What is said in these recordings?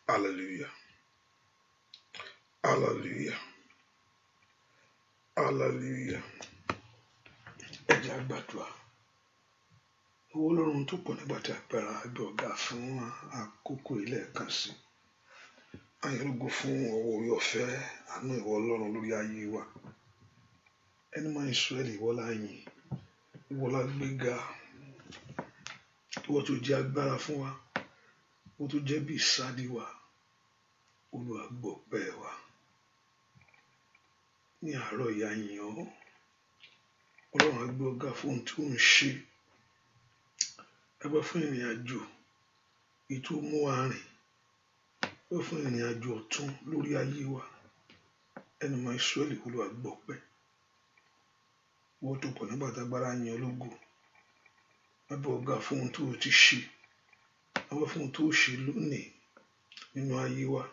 Hallelujah. Hallelujah. Hallelujah. Ẹ jẹ́ á gbàdúrà. Owó Ọlọ́run tó pọ̀ nígbà tí agbára gbé ọ̀gá fún àkókò ilé kan sí. Ayọ̀lógo fún ọwọ́ orí ọ̀fẹ́ àánú ìwọ Ọlọ́run lórí ayé wa. Ẹni máa ń Ísírẹ́lì ìwọ la yìn, ìwọ la gbéga, ìwọ tó jẹ́ agbára fún wa, ìwọ tó jẹ́ bí ìsádi wa. Olúwa gbọ́ ọpẹ́ wa. Ní àárọ̀ ìyá yìn ọ́. Ọlọ́run á gbé ọ̀gá fún ohun tí ó ń ṣe. Ẹgbẹ́ fún ìrìn àjò ètò mú wa rìn. Ẹgbẹ́ fún ìrìn àjò ọ̀tun lórí ayé wa. Ẹni máa ń Ísírẹ́lì Olúwa gbọ́ ọpẹ́. Ìwọ tó pọ̀ nígbà tí agbára yìn ọ́ lógo. Ẹgbẹ́ ọ̀gá fún ohun tó ti ṣe. Ẹgbẹ́ fún ohun tó ṣe lónìí nínú ayé wa.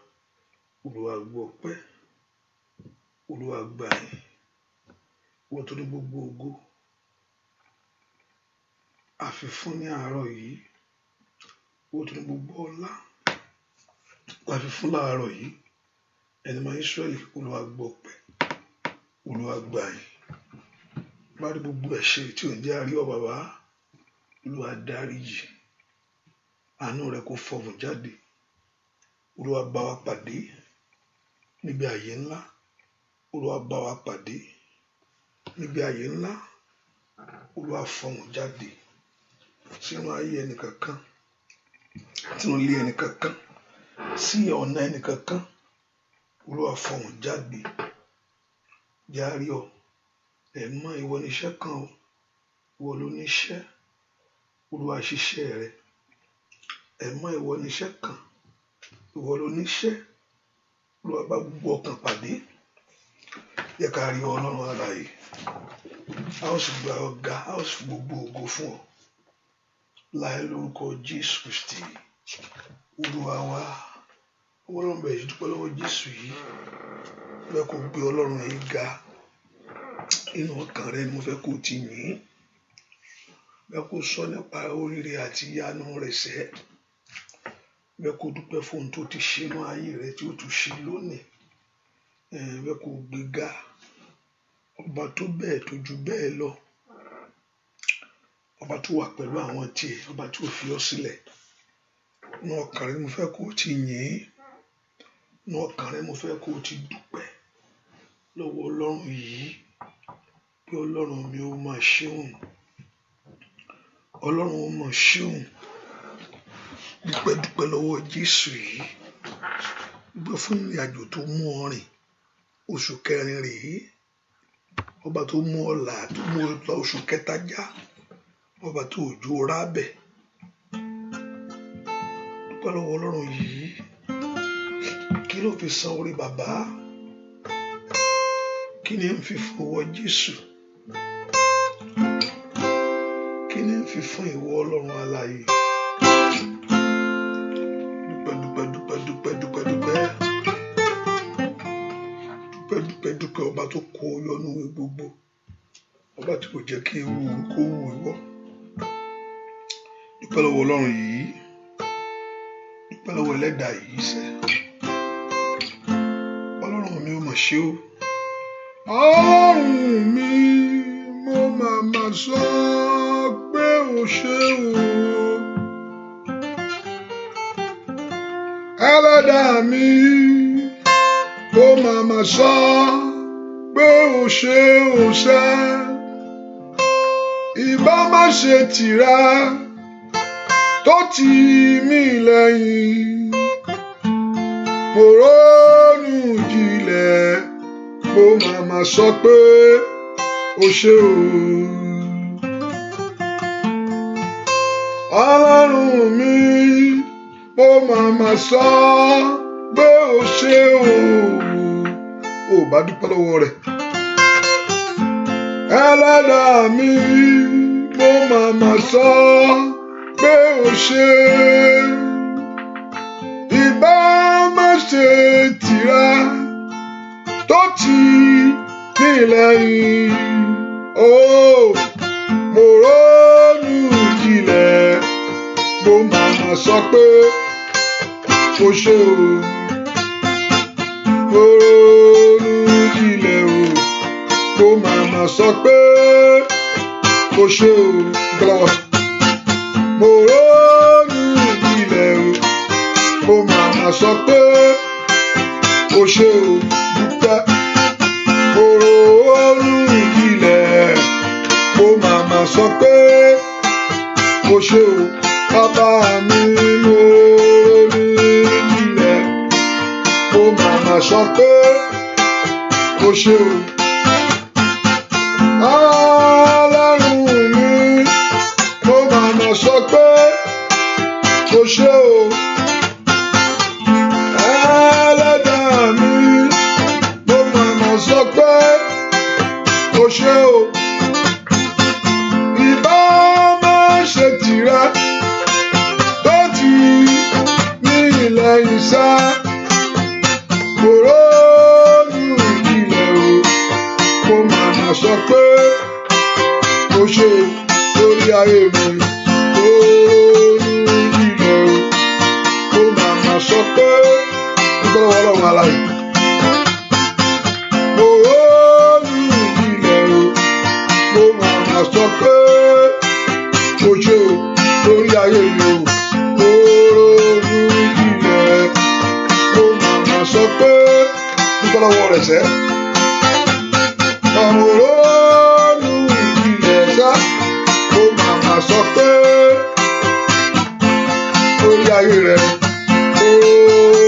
Olúwa gbọ́ ọpẹ́. Olúwa gbà yìn. Ìwọ tó ní gbogbo ògo. Àfi fún ní àárọ̀ yìí. Ìwọ tó ní gbogbo ọlá. Àfi fún láàárọ̀ yìí. Ẹni máa ń Ísírẹ́lì Olúwa gbọ́ ọpẹ́. Olúwa gbà yìn. Bá rí gbogbo ẹ̀ṣẹ̀ tí ò ń jẹ́ àrí ọ bàbá. Olúwa dáríjì. Àánú rẹ kó fọhùn jáde. Olúwa bá wa pàdé níbi ààyè ńlá. Olúwa bá wa pàdé níbi ààyè ńlá. Olúwa fọhùn jáde sínú ayé ẹnìkankan, sínú ilé ẹnìkankan, sí ọ̀nà ẹnìkankan. Olúwa fọhùn jáde. Járí ọ, ẹ̀mọ́ ìwọ níṣẹ́ kan o, ìwọ ló níṣẹ́. Olúwa ṣiṣẹ́ rẹ. Ẹ̀mọ́ ìwọ níṣẹ́ kan, ìwọ ló níṣẹ́. Olúwa bá gbogbo ọkàn pàdé. Jẹ́ ká rí Ọlọ́run alààyè. A ó sì gba ọ̀gá, a ó sì fi gbogbo ògo fún ọ. Láì lórúkọ Jésù Kristi, Olúwa wa. Ọlọ́run bẹ̀rẹ̀ sí dúpẹ́ lọ́wọ́ Jésù yìí. Bẹ́ẹ̀ kó gbé Ọlọ́run yìí ga. Inú ọkàn rẹ ni mo fẹ́ kó ti yìn. Bẹ́ẹ̀ kó sọ nípa oríire àti ìyanu rẹ̀ sẹ́. Bẹ́ẹ̀ kó dúpẹ́ fún ohun tó ti ṣe nínú ayé rẹ tí ó tún ṣe lónìí. Bẹ́ẹ̀ kó gbé ga. Ọba tó bẹ́ẹ̀ tó ju bẹ́ẹ̀ lọ. Ọba tó wà pẹ̀lú àwọn tiẹ̀, ọba tí ó fi ọ́ sílẹ̀. Inú ọkàn rẹ ni mo fẹ́ kó ti yìn. Inú ọkàn rẹ mo fẹ́ kó ti dúpẹ́ lọ́wọ́ Ọlọ́run yìí. Pé Ọlọ́run mi ó máa ṣeun. Ọlọ́run ó máa ṣeun. Dúpẹ́ lọ́wọ́ Jésù yìí. Dúpẹ́ fún ìrìn àjò tó mú ọ rìn. Oṣù kẹrin rèé. Ọba tó mú ọ là, tó mú ọ lọ oṣù kẹta já. Ọba tó òjò rábẹ̀. Dúpẹ́ lọ́wọ́ Ọlọ́run yìí. Kí ló fi san orí bàbá? Kí ni ń fi fún ìwọ Jésù? Kí ni ń fi fún ìwọ Ọlọ́run alààyè? Dúpẹ́ ọba tó kó o yọnu gbogbo. Ọba tí kò jẹ́ kí ewu kó wù ìwọ. Dúpẹ́ lọ́wọ́ Ọlọ́run yìí. Dúpẹ́ lọ́wọ́ ẹlẹ́dàá yìí sẹ́. Ọlọ́run mi ó mà ṣe o. Ọlọ́run mi mo máa sọ pé o ṣé o. Ẹlẹ́dàá mi mo máa sọ pé o ṣé o ṣé. Ìbá má ṣe tìra tó tì mí lẹ́yìn. Mo ronú jinlẹ̀, mo máa sọ pé o ṣé o. Ọlọ́run mi mo máa sọ pé o ṣé o. Ó bá dúpẹ́ lọ́wọ́ rẹ̀. Ẹlẹ́dàá mi mo máa sọ pé o ṣé. Ìbá má ṣe tìra tó tì mí lẹ́yìn. Mo ronú jinlẹ̀, mo máa sọ pé o ṣé o. Mo ronú jinlẹ̀ o, mo máa sọ pé o ṣé o. Mo ronú jinlẹ̀ o, mo máa sọ pé o ṣé o. Dúpẹ́. Mo ronú jinlẹ̀, mo máa sọ pé o ṣé o. Bàbá mi mo ronú jinlẹ̀, mo máa sọ pé o ṣé o. Ọlọ́run mi mo máa sọ pé o ṣé o. Ẹlẹ́dàá mi mo máa sọ pé o ṣé o. Ìbá má ṣe tìra tó tì mí lẹ́yìn sá. Mo ronú jinlẹ̀ o, mo máa sọ pé o ṣé o lórí ayé mi. Mo ronú jinlẹ̀ o, mo máa sọ pé dúpẹ́ lọ́wọ́ Ọlọ́run alààyè. Mo ronú jinlẹ̀ o, mo máa sọ pé o ṣé o lórí ayé mi o. Mo ronú jinlẹ̀, mo máa sọ pé dúpẹ́ lọ́wọ́ rẹ̀ sẹ́. Mo ronú pé orí ayé rẹ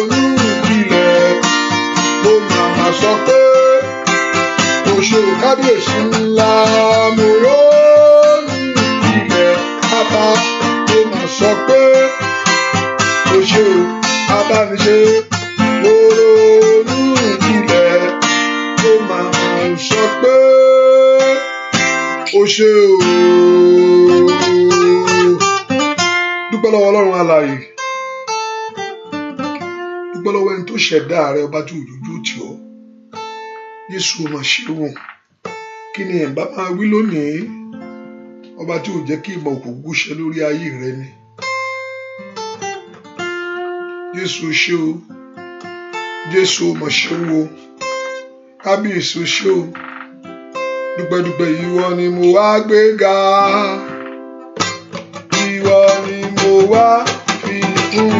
olùdílẹ̀ mo màmá sọ pé oṣù kábíyèsí ńlá mo olùdílẹ̀ bàbá mo mà sọ pé oṣù abániṣe mo olùdílẹ̀ mo màmá sọ pé oṣù dúpẹ́ lọ́wọ́ Ọlọ́run alààyè, dúpẹ́ lọ́wọ́ ẹni tó ṣẹ̀dá rẹ, ọba tí òjòjú tì ọ́. Jésù mà ṣeun, kí ni ẹ̀ ń bá máa wí lónìí? Ọba tí ò jẹ́ kí ìmọ̀ òkùnkùn ṣẹ lórí ayé rẹ ni. Jésù ṣe o, Jésù mà ṣeun o, kábíyèsí ṣe o, dúpẹ́dúpẹ́ ìwọ ni mo wá gbé ga, ìwọ ni mo wá fi fún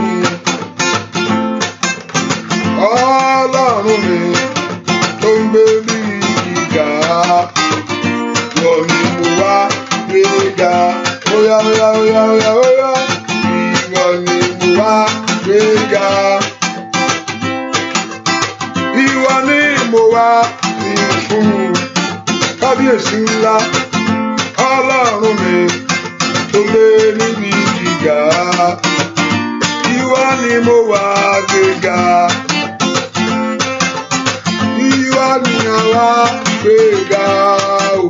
Ọlọ́run mi tó ń gbé ní gíga, ìwọ ni mo wá gbé ga, óyá óyá óyá óyá óyá, ìwọ ni mo wá gbé ga, ìwọ ni mo wá fi fún kábíyèsí ńlá Ọlọ́run mi tó gbé níbi gíga, ìwọ ni mo wá gbé ga, ìwọ ni àwa gbé ga o,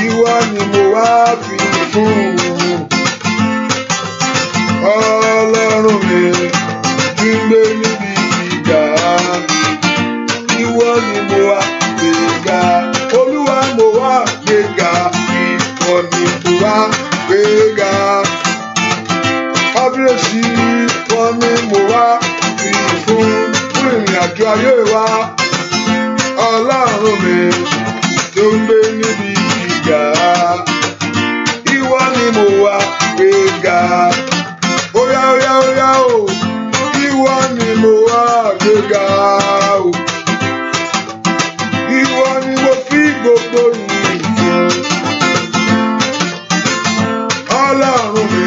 ìwọ ni mo wá fi fún Ọlọ́run mi tó gbé níbi gíga, ìwọ ni mo wá gbé ga, Olúwa mo wá gbé ga, ìwọ ni mo wá gbé ga, kábíyèsí ìwọ ni mo wá fi fún ìrìn àjò ayé wa, Ọlọ́run mi tó ń gbé níbi gíga, ìwọ ni mo wá gbé ga, óyá óyá óyá o, ìwọ ni mo wá gbé ga o, ìwọ ni mo fi gbogbo ìyìn fún, Ọlọ́run mi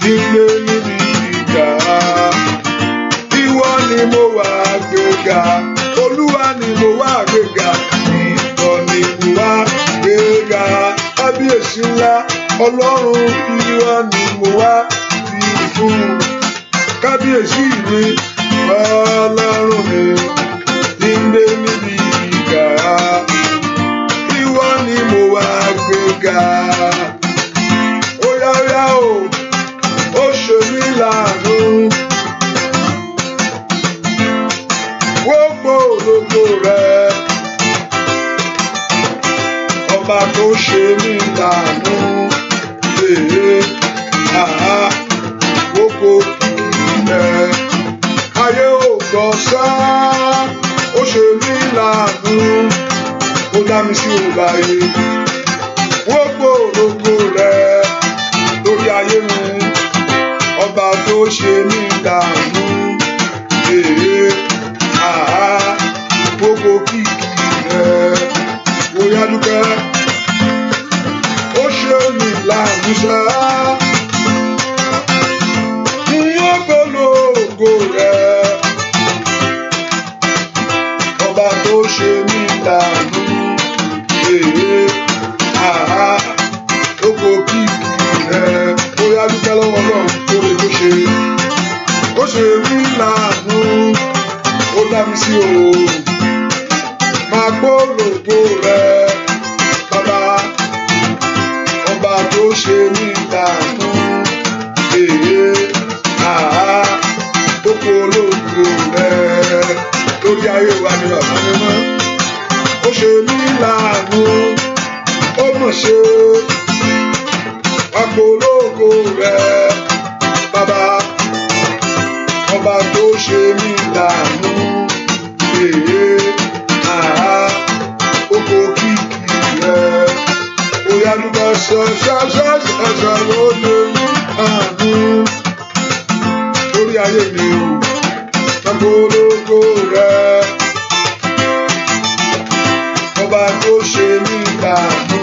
tí ń gbé níbi gíga, ìwọ ni mo wá gbé ga, Olúwa ni mo wá gbé ga, ìwọ ni mo wá gbé ga, kábíyèsí ńlá Ọlọ́run, ìwọ ni mo wá fi fún kábíyèsí mi, Ọlọ́run mi tí ń gbé níbi gíga, ìwọ ni mo wá gbé ga, óyá óyá o, ó ṣe mí láàánú, gbogbo ológo rẹ, ọba tó ṣe mí láàánú, gbogbo kìkì rẹ, ayé ò gbọ́ sá, ó ṣe mí láàánú, ó dá mi sí òláyé, gbogbo ológo rẹ lórí ayé mi, ọba tó ṣe mí láàánú, gbogbo kìkì rẹ, bóyá dúpẹ́, ó ṣe mí láàánú sá, gbogbo ológo rẹ, ọba tó ṣe mí láàánú, gbogbo kìkì rẹ, bóyá dúpẹ́ lọ́wọ́ Ọlọ́run tó lè tó ṣe, ó ṣe mí láàánú, ó dá mi sí o, máa gbólógbó rẹ, bàbá, ọba tó ṣe mí láàánú, gbogbo ológo rẹ lórí ayé wa ni bàbá mi mọ́, ó ṣe mí láàánú, ó mọ̀ ṣe àpòlógo rẹ, bàbá, ọba tó ṣe mí láàánú, gbogbo kìkì rẹ, óyá dúpẹ́ ṣẹṣẹṣẹṣẹ ló lè ní àánú lórí ayé mi o, àpòlógo rẹ, ọba tó ṣe mí láàánú,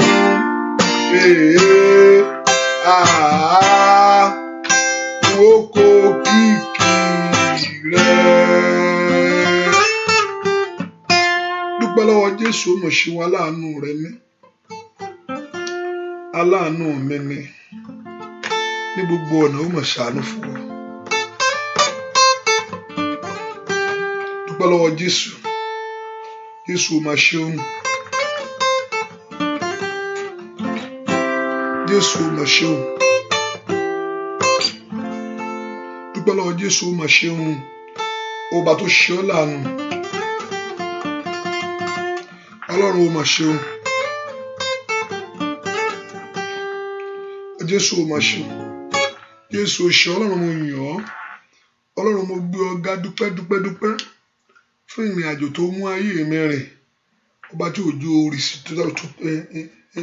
Oko kìkì rẹ̀. Dúpẹ́ lọ́wọ́ Jésù, ó mọ̀ ṣe wọn aláàánú rẹ ní. Aláàánú mi ni. Ní gbogbo ọ̀nà ó mọ̀ ṣàánú fún wa. Dúpẹ́ lọ́wọ́ Jésù. Jésù ó máa ṣeun. Jésù ó máa ṣeun. Dúpẹ́ lọ́wọ́ Jésù ó máa ṣeun. Ọba tó ṣe ọ́ láàánú. Ọlọ́run ó máa ṣeun. Jésù ó máa ṣeun. Jésù ó ṣe. Ọlọ́run mo yìn ọ́. Ọlọ́run mo gbé ọ ga dúpẹ́ fún ìrìn àjò tó mú ayé mi rìn. Ọba tí òjò orí sí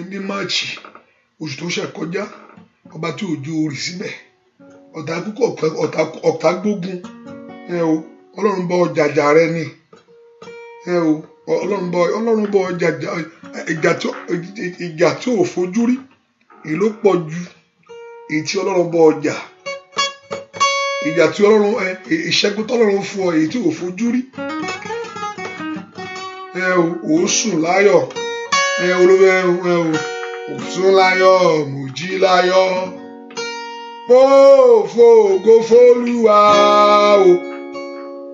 ní Máàchì oṣù tó ṣe kọjá. Ọba tí òjò orí síbẹ̀. Ọ̀tá gbógun. Ọlọ́run bá ọ jàjà rẹ ni. Ọlọ́run bá ọ jàjà ìjà tí ò fojú rí. Èyí ló pọ̀ ju èyí tí Ọlọ́run bá ọ jà. Ìjà tí Ọlọ́run ìṣẹ́gun tọ́lọ́run fún ọ èyí tí ò fojú rí. Ò sùn láyọ̀. Ò sùn láyọ̀, mo jí láyọ̀. Mo fògo f'Olúwa o.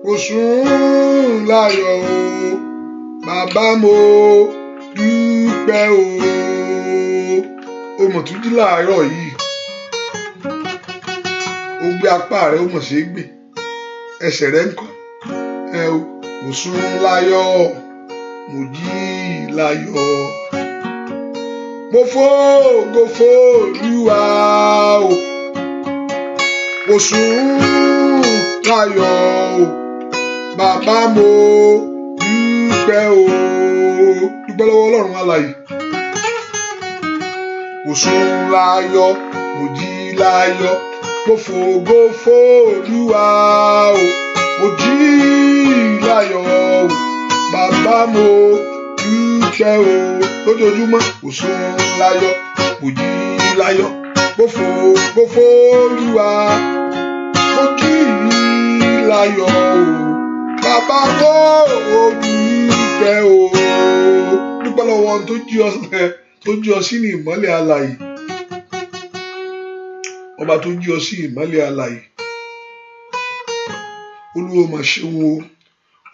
Mo sùn láyọ̀ o. Bàbá mo dúpẹ́ o. O mọ̀ tún jí láàárọ̀ yìí. O gbé apá rẹ̀ ó mọ̀ sí gbé. Ẹsẹ̀ rẹ̀ ń kọ́. Mo sùn láyọ̀. Mo jí láyọ̀. Mo fògo f'Olúwa o. Mo sùn láyọ̀ o. Bàbá mo dúpẹ́ o. Dúpẹ́ lọ́wọ́ Ọlọ́run alààyè. Mo sùn láyọ̀. Mo jí láyọ̀. Mo fògo f'Olúwa o. Mo jí láyọ̀ o. Bàbá mo dúpẹ́ o. Lójoojúmọ́ mo sùn láyọ̀. Mo jí láyọ̀. Mo fògo f'Olúwa. Mo jí láyọ̀ o. Bàbá mo dúpẹ́ o. Dúpẹ́ lọ́wọ́ ohun tó jí ọ sí ní ìmọ́lẹ̀ alààyè. Ọba tó jí ọ sí ìmọ́lẹ̀ alààyè. Olúwa máa ṣeun o.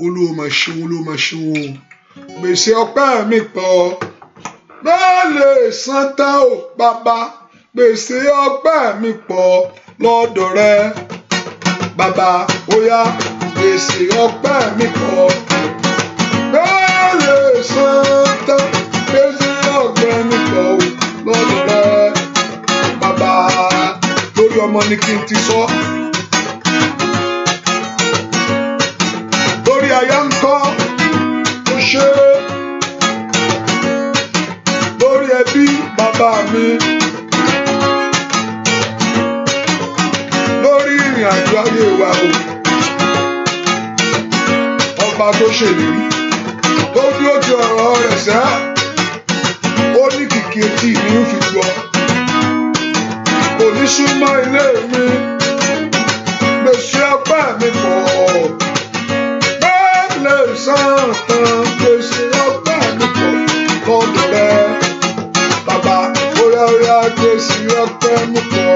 Olúwa máa ṣeun. Olúwa máa ṣeun o. Gbèsè ọpẹ́ mi pọ̀. Bẹ́ẹ̀ lè san tán o bàbá. Gbèsè ọpẹ́ mi pọ̀ lọ́dọ̀ rẹ. Bàbá ó yá. Gbèsè ọpẹ́ mi pọ̀. Bẹ́ẹ̀ lè san tán. Gbèsè ọpẹ́ mi pọ̀ lọ́dọ̀ rẹ. Bàbá lórí ọmọ ni kí n ti sọ. Lórí aya ń kọ́. Ó ṣe. Lórí ẹbí bàbá mi. Lórí ìrìn àjò ayé wa o. Ọba tó ṣèlérí. Tó dúró ti ọ̀rọ̀ rẹ̀ sẹ́. Ó ní kìkì etí mi ń fi gbọ́. Kò ní súnmọ́ ilé mi. Gbèsè ọpẹ́ mi pọ̀. Bẹ́ẹ̀ lè san tán. Gbèsè ọpẹ́ mi pọ̀ lọ́dọ̀ rẹ. Bàbá óyá gbèsè ọpẹ́ mi pọ̀.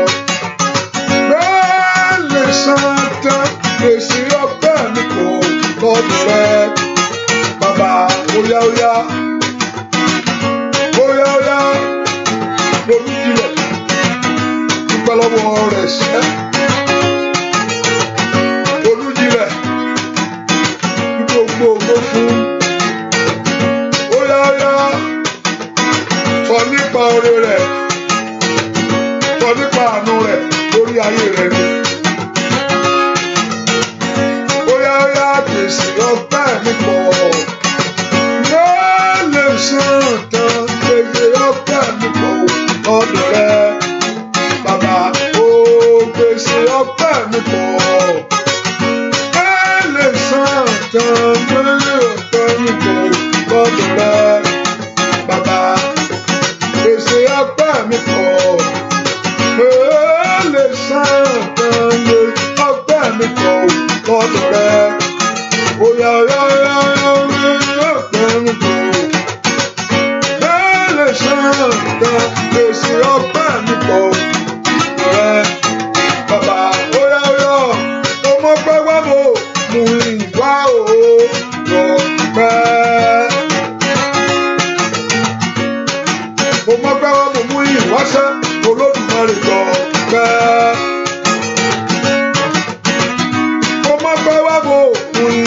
Bẹ́ẹ̀ lè san tán. Gbèsè ọpẹ́ mi pọ̀ lọ́dọ̀ rẹ. Bàbá óyá lórí jílẹ̀. Dúpẹ́ lọ́wọ́ rẹ̀ sẹ́. Olújílẹ̀. Gbogbo ògo fún. Óyá sọ nípa oore rẹ̀. Sọ nípa àánú rẹ̀ lórí ayé rẹ̀ ni. Óyá gbèsè ọpẹ́ mi pọ̀. Bẹ́ẹ̀ lè san tán. Gbèsè ọpẹ́ mi pọ̀ lọ́dọ̀ rẹ. Bàbá ó gbèsè ọpẹ́ mi pọ̀. Bẹ́ẹ̀ lè san tán. Gbèsè ọpẹ́ mi pọ̀ lọ́dọ̀ rẹ. Bàbá gbèsè ọpẹ́ mi pọ̀ lè san lè ọpẹ́ mi pọ̀ lọ́dọ̀ rẹ ọpẹ́ mi pọ̀ lè san lè ṣe ọpẹ́ mi pọ̀ rẹ bàbá ọmọ pẹ́ wá mo mú ìwá ọpẹ́. Mo mọ̀ pé wọ́n mú mú ìwáṣẹ́ Olódùmarè lọ pẹ́. Mo mọ̀ pé wọ́n mú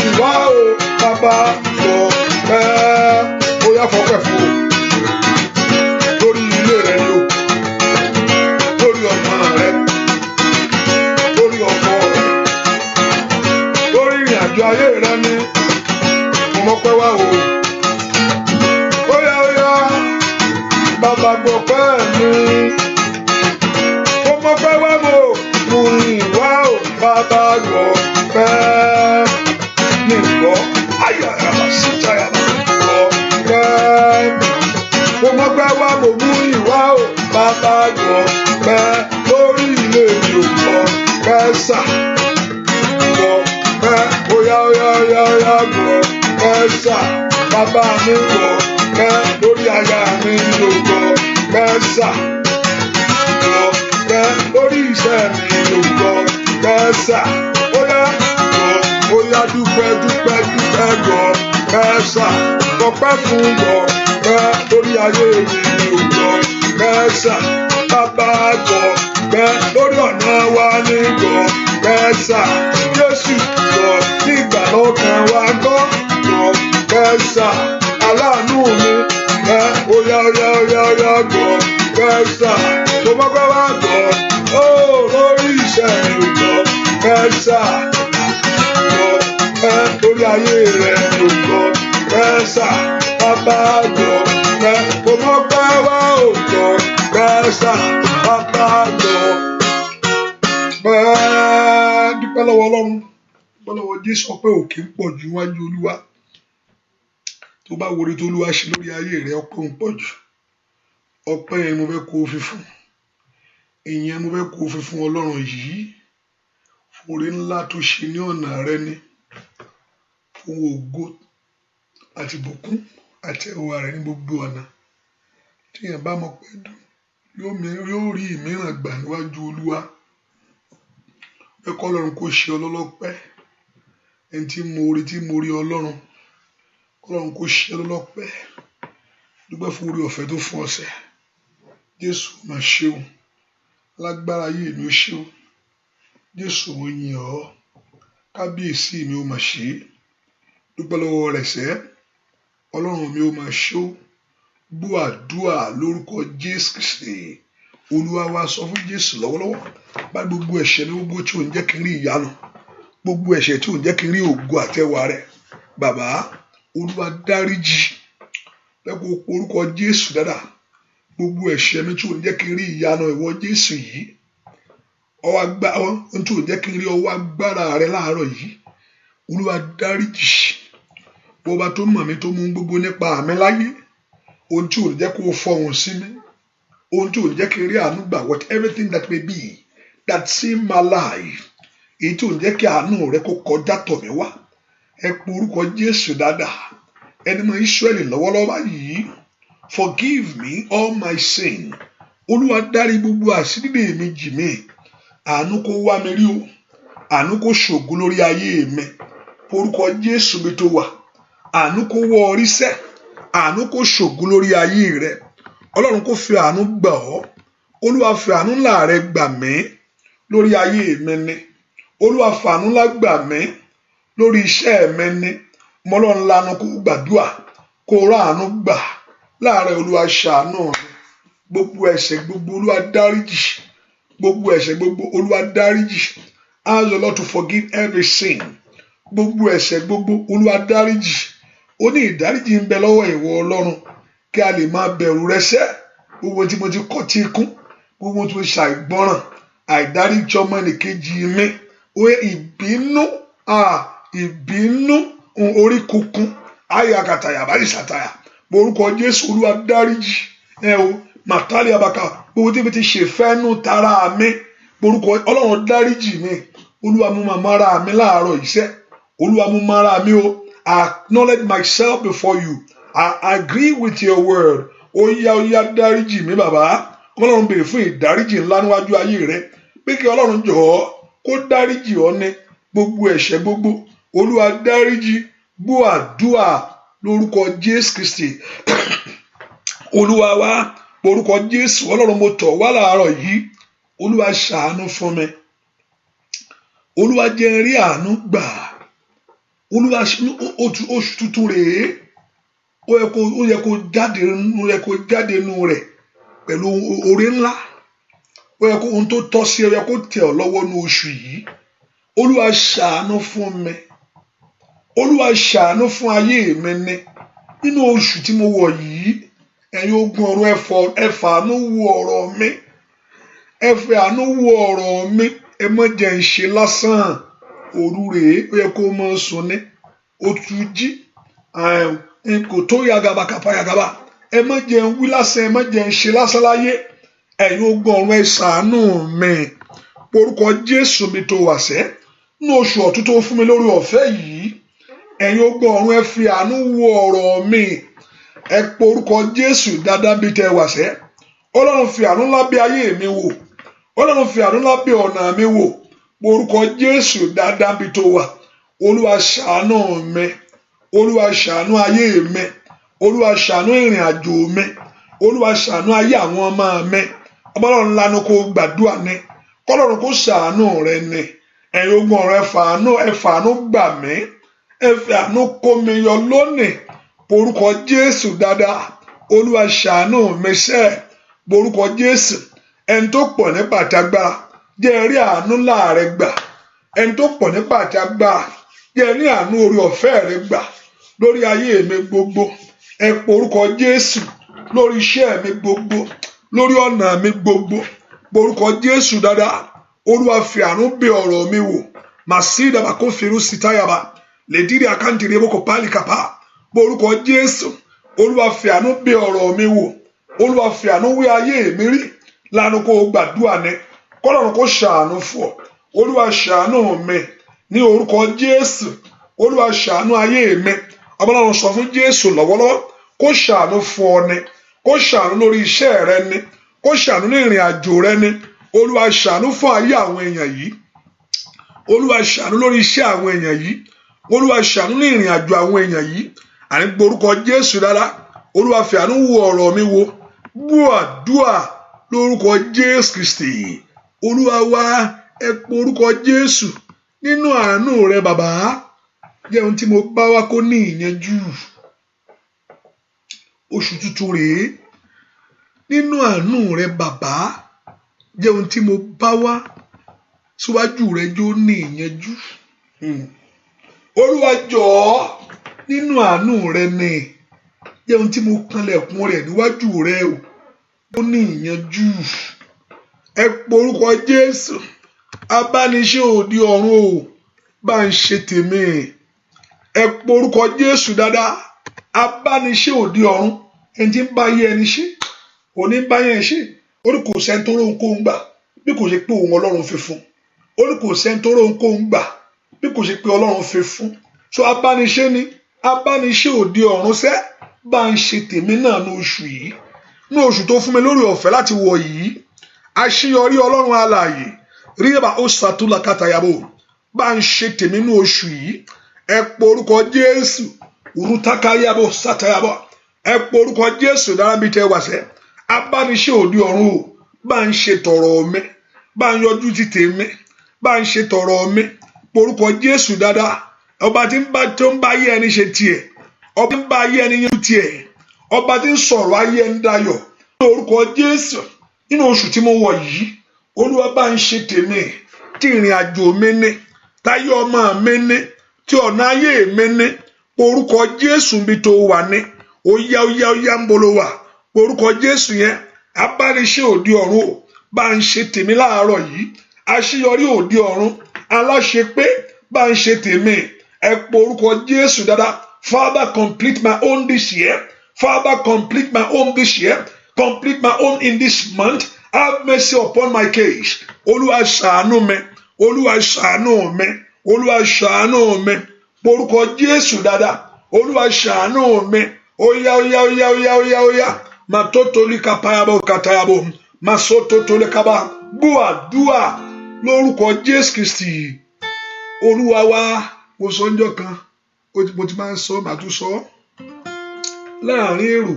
ìwá o bàbá lọ pẹ́. Ó yá fọpẹ́ fún o lórí ilé rẹ ni o, lórí ọmọ rẹ, lórí ọkọ rẹ, lórí ìrìn àjò ayé rẹ ni. Mo mọ̀ pé wá o. Bàbá gbọ̀pẹ́ mi, mo mọ̀ pé wá mo mú ìwá o, bàbá gbọ̀pẹ́ mi gbọ́, ayọ̀yà sítáyà gbọ̀pẹ́ mi. Mo mọ̀ pé wá mo mú ìwá o, bàbá gbọ̀pẹ́ lórí ilé mi ò gbọ̀pẹ́ sà, gbọ̀pẹ́ óyá gbọ̀pẹ́ sà, bàbá mi gbọ̀pẹ́ lórí aya mi ló gbọ̀pẹ́ sà, gbọ̀pẹ́ lórí iṣẹ́ mi ló gbọ̀pẹ́ sà, óyá dúpẹ́ gbọ̀pẹ́ sà, gbọ̀pẹ́ fún gbọ̀pẹ́ lórí ayé mi ló gbọ̀pẹ́ sà, bàbá gbọ̀pẹ́ lórí ọ̀nà wa ní gbọ̀pẹ́ sà, Jésù gbọ̀ nígbà lọ́kàn wa gbọ̀pẹ́ sà, aláàánú mi óyá gbọ̀pẹ́ sà, tó bá gbọ́ wá lórí iṣẹ́ mi gbọ̀pẹ́ sà, gbọ̀pẹ́ lórí ayé rẹ̀ gbọ̀pẹ́ sà, bàbá gbọ̀pẹ́ tó bá gbọ́ wá gbọ̀pẹ́ sà, bàbá gbọ̀pẹ́. Dúpẹ́ lọ́wọ́ Ọlọ́run, dúpẹ́ lọ́wọ́ Jésù, ọpẹ́ òkè ń pọ̀ jù wájú Olúwa. Tó bá wo orí tó Olúwa ṣe lórí ayé rẹ, ọpẹ́ ń pọ̀ jù. Ọpẹ́ yẹn mo fẹ́ kó o fi fún, ìyẹn mo fẹ́ kó o fi fún Ọlọ́run yìí, fún oore ńlá tó ṣe ní ọ̀nà rẹ ni, fún ògo àti ìbùkún àti ẹwà rẹ ní gbogbo ọ̀nà. Tí èèyàn bá mọ̀ pé dùn yóò rí ìmíràn gbà níwájú Olúwa. Fẹ́ kọ́ Ọlọ́run kó ṣe ọlọ́lọ́pẹ́, ẹni tí mo rí Ọlọ́run, Ọlọ́run kó ṣe ọlọ́lọ́pẹ́. Dúpẹ́ fún oore ọ̀fẹ́ tó fún ọ̀sẹ̀. Jésù máa ṣe o, lágbára ayé mi ó ṣe o, Jésù mo yìn ọ́, kábíyèsí mi ó máa ṣe é. Dúpẹ́ lọ́wọ́ rẹ̀ sẹ́, Ọlọ́run mi ó máa ṣe o. Gbọ́ àdúrà lórúkọ Jésù Kristi. Olúwa wa sọ fún Jésù lọ́wọ́lọ́wọ́, bá gbogbo ẹ̀ṣẹ̀ mi gbogbo tí ò ń jẹ́ kí n rí ìyanu, gbogbo ẹ̀ṣẹ̀ tí ò ń jẹ́ kí n rí ògo àtẹwà rẹ̀, bàbá Olúwa dáríjì, lẹ́kọ̀ọ́ orúkọ Jésù dáadáa. Gbogbo ẹ̀ṣẹ̀ mi tí ò ń jẹ́ kí n rí ìyanu ìwọ Jésù yìí, ohun tí ò ń jẹ́ kí n rí ọwọ́ agbára rẹ láàárọ̀ yìí, Olúwa dáríjì. Bọ́ba tó mọ̀ mí tó mú gbogbo nípa àmì láyé, ohun tí ò ń jẹ́ kó fọhùn sí mi, ohun tí ò ń jẹ́ kí n rí àánú gbà, what everything that may be that's in my life, èyí tí ò ń jẹ́ kí àánú rẹ kó kọjá tọ̀ mí wá, ẹ pe orúkọ Jésù dáadáa. Ẹni mọ Ísírẹ́lì lọ́wọ́lọ́wọ́ yìí, forgive me all my sin. Olúwa dárí gbogbo àṣírí mi jì mí. Àánú kó wá mi rí o, àánú kó ṣògo lórí ayé mi. Orúkọ Jésù mi tó wà, àánú kó wọ orí sẹ́, àánú kó ṣògo lórí ayé rẹ. Ọlọ́run kó fi àánú gbà ọ́. Olúwa fi àánú ńlá rẹ gbà mí lórí ayé mi ni. Olúwa fi àánú ńlá gbà mí lórí iṣẹ́ mi ni. Mọ́lọ́run lanu kó gbàdúà, kó rá àánú gbà láàárẹ̀. Olúwa ṣàánú mi. Gbogbo ẹ̀ṣẹ̀ gbogbo Olúwa dáríjì, gbogbo ẹ̀ṣẹ̀ gbogbo Olúwa dáríjì. Ask the Lord to forgive every sin. Gbogbo ẹ̀ṣẹ̀ gbogbo Olúwa dáríjì. Ó ní ìdáríjì ń bẹ lọ́wọ́ ìwọ Ọlọ́run, kí a lè máa bẹ̀rù rẹ sẹ́. Gbogbo tí mo ti kọ̀ tí ikún, gbogbo tí mo ti ṣàìgbọràn, àìdáríjì ọmọ ẹnìkejì mi, ó yẹ ìbínú orí kunkun ayakataya báyìí ṣàtàyà. Orúkọ Jésù Olúwa dáríjì. màtálí abaka gbogbo tí mi ti ṣèfẹ́nu tara mi orúkọ ọlọ́run dáríjì mi olúwa mú màmá ara mi láàárọ̀ iṣẹ́ olúwa mú màmá ara mi o. I acknowledge myself before you. I agree with your word. Ó yá dáríjì mi bàbá ọlọ́run béèrè fún ìdáríjì ńlá níwájú ayé rẹ pé kí ọlọ́run jọ̀ọ́ kó dáríjì ọ ní gbogbo ẹ̀ṣẹ̀ gbogbo olúwa dáríjì gbọ́ àdúà lórúkọ Jésù Kristi olúwa wá orúkọ Jésù ọlọ́run mo tọ̀ wá láàárọ̀ yìí olúwa ṣàánú fún mi olúwa jẹ́ n rí àánú gbà olúwa oṣù tuntun rèé ó yẹ kó jáde nínú rẹ̀ pẹ̀lú oore ńlá ó yẹ kó ohun tó tọ́ sí ó yẹ kó tẹ̀ ọ́ lọ́wọ́ ní oṣù yìí olúwa ṣàánú fún mi olúwa ṣàánú fún ayé mi ní nínú oṣù tí mo wọ̀ yìí ẹ̀yin ogun ọ̀run ẹ fàánú wo ọ̀rọ̀ mi ẹ fàánú wo ọ̀rọ̀ mi ẹ má jẹ́ n ṣe lásán òru rèé ó yẹ kó mọ sùn ní otu jí kò tó yagaba kàpá yagaba ẹ má jẹ́ n wí lásán ẹ má jẹ́ n ṣe lásán láyé ẹ̀yin ogun ọ̀run ẹ ṣàánú mi orúkọ Jésù mi tó wà sẹ́ nínú oṣù ọ̀tun tó fún mi lórí ọ̀fẹ́ yìí ẹ̀yin ogun ọ̀run ẹ fi àánú wo ọ̀rọ̀ mi ẹ pe orúkọ Jésù dáadáa bí tẹ wà sẹ́ ọlọ́run fi àánú ńlá bí ayé mi wò ọlọ́run fi àánú ńlá bí ọ̀nà mi wò orúkọ Jésù dáadáa bí tó wà olúwa ṣàánú mi olúwa ṣàánú ayé mi olúwa ṣàánú ìrìn àjò mi olúwa ṣàánú ayé àwọn ọmọ mi ọlọ́run lanu kó gbàdúrà ní kọ́lọ́run kó ṣàánú rẹ ní ẹ̀yin ogun ọ̀rọ̀ ẹ fàánú gbà mí ẹ fi àánú kó mi yọ lónìí orúkọ Jésù dáadáa olúwa ṣàánú mi ṣe orúkọ Jésù ẹni tó pọ̀ nípa àtagbára jẹ́ rí àánú láàrẹ gbà ẹni tó pọ̀ nípa àtagbára jẹ́ rí àánú orí ọ̀fẹ́ rẹ gbà lórí ayé mi gbogbo ẹ pe orúkọ Jésù lórí iṣẹ́ mi gbogbo lórí ọ̀nà mi gbogbo orúkọ Jésù dáadáa olúwa fi àánú bẹ̀ ọ̀rọ̀ mi wò màsídà bá kó fèrú sítáyàbá lèdírí àkáǹtì rẹ bókò pálí kàpá orúkọ Jésù olúwa fi àánú bẹ̀ ọ̀rọ̀ mi wò olúwa fi àánú wí ayé mi rí lánàá kó gbàdúrà ní kọ́lọ́run kó ṣàánú fún ọ olúwa ṣàánú mi ní orúkọ Jésù olúwa ṣàánú ayé mi ọmọlọ́run sọ fún Jésù lọ́wọ́lọ́wọ́ kó ṣàánú fún ọ ní kó ṣàánú lórí iṣẹ́ rẹ ní kó ṣàánú ní ìrìn àjò rẹ ní olúwa ṣàánú fún ayé àwọn èèyàn yìí olúwa ṣàánú lórí iṣẹ́ àwọn èèyàn yìí olúwa ṣàánú ní ìrìn àjò àwọn èèyàn yìí àní gborúkọ Jésù dára olúwa fi àánú wo ọ̀rọ̀ mi wo gbọ́ àdúà lórúkọ Jésù Kristi olúwa wá ẹ pe orúkọ Jésù nínú àánú rẹ bàbá jẹ́ ohun tí mo bá wá kó ní ìyanjú oṣù tuntun rèé nínú àánú rẹ bàbá jẹ́ ohun tí mo bá wá síwájú rẹ jó ní ìyanjú olúwa jọ̀ọ́ nínú àánú rẹ ní jẹ́ ohun tí mo kanlẹ̀kùn rẹ níwájú rẹ ó ní ìyanjú ẹ pe orúkọ Jésù abániṣe òdi ọ̀run o bá ń ṣe tèmi ẹ pe orúkọ Jésù dáadáa abániṣe òdi ọ̀run ẹni tí ń bá yé ẹni ṣe òní bá yẹn ṣe ó ní kò sẹ́ni tó róhun kó ń gbà bí kò ṣe pé òun ọlọ́run fi fún ó ní kò sẹ́ni tó róhun kó ń gbà bí kò ṣe pé ọlọ́run fi fún so abániṣe ni abániṣe òdi ọ̀run sẹ́ bá ń ṣe tèmi náà ní oṣù yìí ní oṣù tó fún mi lórí ọ̀fẹ́ láti wọ̀ yìí àṣeyọrí ọlọ́run alààyè ríyàbá ó ṣàtúlà kàtàyàbò bá ń ṣe tèmi ní oṣù yìí ẹ pe orúkọ Jésù òrùtàkàyàbò ṣàtàyàbò ẹ pe orúkọ Jésù dárábì tẹ wàṣẹ abániṣe òdi ọ̀run o bá ń ṣe tọrọ mi bá ń yọjú ti tèmi bá ń ṣe tọrọ mi pe orúkọ Jésù dáadáa ọba tí tó ń bá ayé ẹni ṣe tiẹ̀ ọba tí ń bá ayé ẹni yẹn tiẹ̀ ọba tí ń sọ̀rọ̀ ayé ẹni dayọ̀ ní orúkọ Jésù nínú oṣù tí mo wọ̀ yìí olúwa bá ń ṣe tèmi tí ìrìn àjò mi ní táyé ọmọ mi ní tí ọ̀nà ayé mi ní orúkọ Jésù bí tó wà ní óyá ń bolo wà orúkọ Jésù yẹn abániṣe òdi ọ̀run o bá ń ṣe tèmi láàárọ̀ yìí àṣeyọrí òdi ọ̀run aláṣepé bá ń ṣe tèmi ẹ pé orúkọ Jésù dáadáa Father complete my own this year Father complete my own this year Complete my own in this month. Have mercy upon my case. Olúwa ṣàánú mi. Olúwa ṣàánú mi. Olúwa ṣàánú mi. Porúkọ Jésù dáadáa. Olúwa ṣàánú mi. Oya. Matotoli kapayabo katayabo. Masototoli kaba. Gbàdúrà lórúkọ Jésù Kristi. Olúwa wa, mo sọ ńjọ́ kan, mo ti máa ń sọ, màá tún sọ. Láàrin èrò.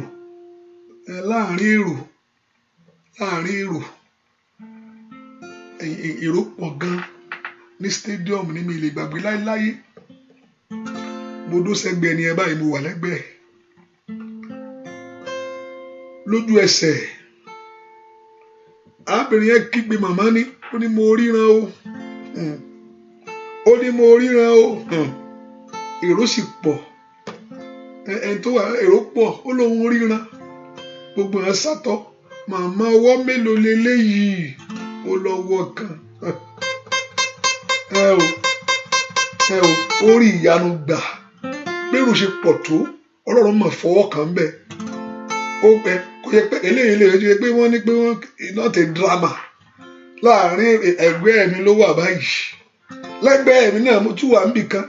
Èrò pọ̀ gan ní stadium ní mi lè gbàgbé láéláé. Mo dó sẹ́gbẹ̀ẹ́ ni ẹ báyìí, mo wà lẹ́gbẹ̀ẹ́. Lójú ẹsẹ̀, arábìnrin yẹn kígbe màmá ní, ó ní mo ríran o. Ó ní mo ríran o. Èrò sì pọ̀. Ẹni tó wà èrò pọ̀, ó lóun ríran. Gbogbo ẹ̀ sátọ̀. Màmá ọwọ́ mélòó leléyìí? Ó lọ́wọ́ kan. Ẹ o, orí ìyanu gbà. Bẹ́rù ṣe pọ̀ tó, Ọlọ́run mọ̀ fọwọ́ kan bẹ́ẹ̀. Ó pẹ́ kó yẹ pé eléyìí lè ṣe pé wọ́n ní pé wọ́n not a drama. Láàárín ẹgbẹ́ mi ló wà báyìí. Lẹ́gbẹ̀ẹ́ mi náà mo tún wà níbì kan.